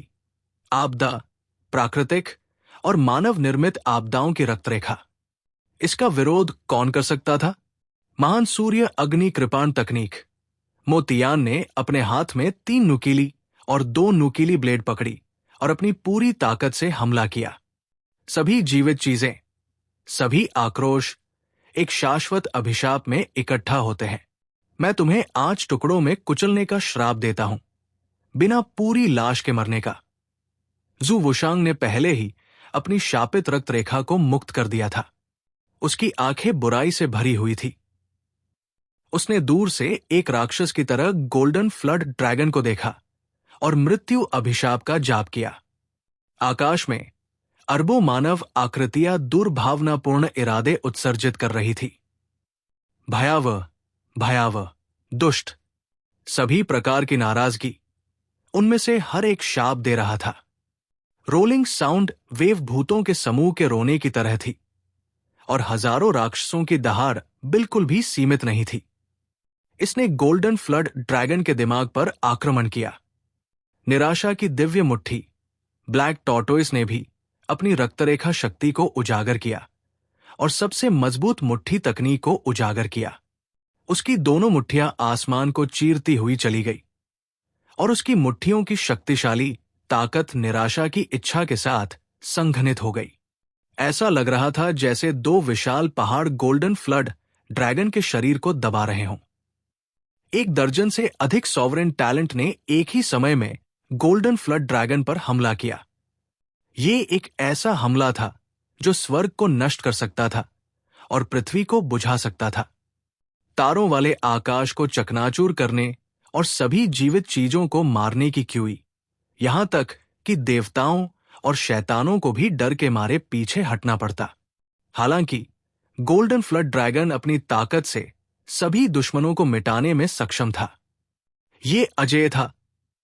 आपदा, प्राकृतिक और मानव निर्मित आपदाओं की रक्त रेखा। इसका विरोध कौन कर सकता था? महान सूर्य अग्नि कृपाण तकनीक। मोतियान ने अपने हाथ में 3 नुकीली और 2 नुकीली ब्लेड पकड़ी और अपनी पूरी ताकत से हमला किया। सभी जीवित चीजें, सभी आक्रोश एक शाश्वत अभिशाप में इकट्ठा होते हैं। मैं तुम्हें 8 टुकड़ों में कुचलने का श्राप देता हूं, बिना पूरी लाश के मरने का। जू वुशांग ने पहले ही अपनी शापित रक्त रेखा को मुक्त कर दिया था। उसकी आंखें बुराई से भरी हुई थी। उसने दूर से एक राक्षस की तरह गोल्डन फ्लड ड्रैगन को देखा और मृत्यु अभिशाप का जाप किया। आकाश में अरबों मानव आकृतियां दुर्भावनापूर्ण इरादे उत्सर्जित कर रही थी। भयावह, भयावह, दुष्ट, सभी प्रकार की नाराजगी। उनमें से हर एक शाप दे रहा था। रोलिंग साउंड वेव भूतों के समूह के रोने की तरह थी और हजारों राक्षसों की दहाड़ बिल्कुल भी सीमित नहीं थी। इसने गोल्डन फ्लड ड्रैगन के दिमाग पर आक्रमण किया। निराशा की दिव्य मुट्ठी ब्लैक टॉर्टोइस ने भी अपनी रक्तरेखा शक्ति को उजागर किया और सबसे मजबूत मुट्ठी तकनीक को उजागर किया। उसकी दोनों मुट्ठियां आसमान को चीरती हुई चली गई और उसकी मुट्ठियों की शक्तिशाली ताकत निराशा की इच्छा के साथ संघनित हो गई। ऐसा लग रहा था जैसे 2 विशाल पहाड़ गोल्डन फ्लड ड्रैगन के शरीर को दबा रहे हों। 1 दर्जन से अधिक सॉवरेन टैलेंट ने एक ही समय में गोल्डन फ्लड ड्रैगन पर हमला किया। ये एक ऐसा हमला था जो स्वर्ग को नष्ट कर सकता था और पृथ्वी को बुझा सकता था। तारों वाले आकाश को चकनाचूर करने और सभी जीवित चीजों को मारने की क्यूई, यहां तक कि देवताओं और शैतानों को भी डर के मारे पीछे हटना पड़ता। हालांकि गोल्डन फ्लड ड्रैगन अपनी ताकत से सभी दुश्मनों को मिटाने में सक्षम था। ये अजेय था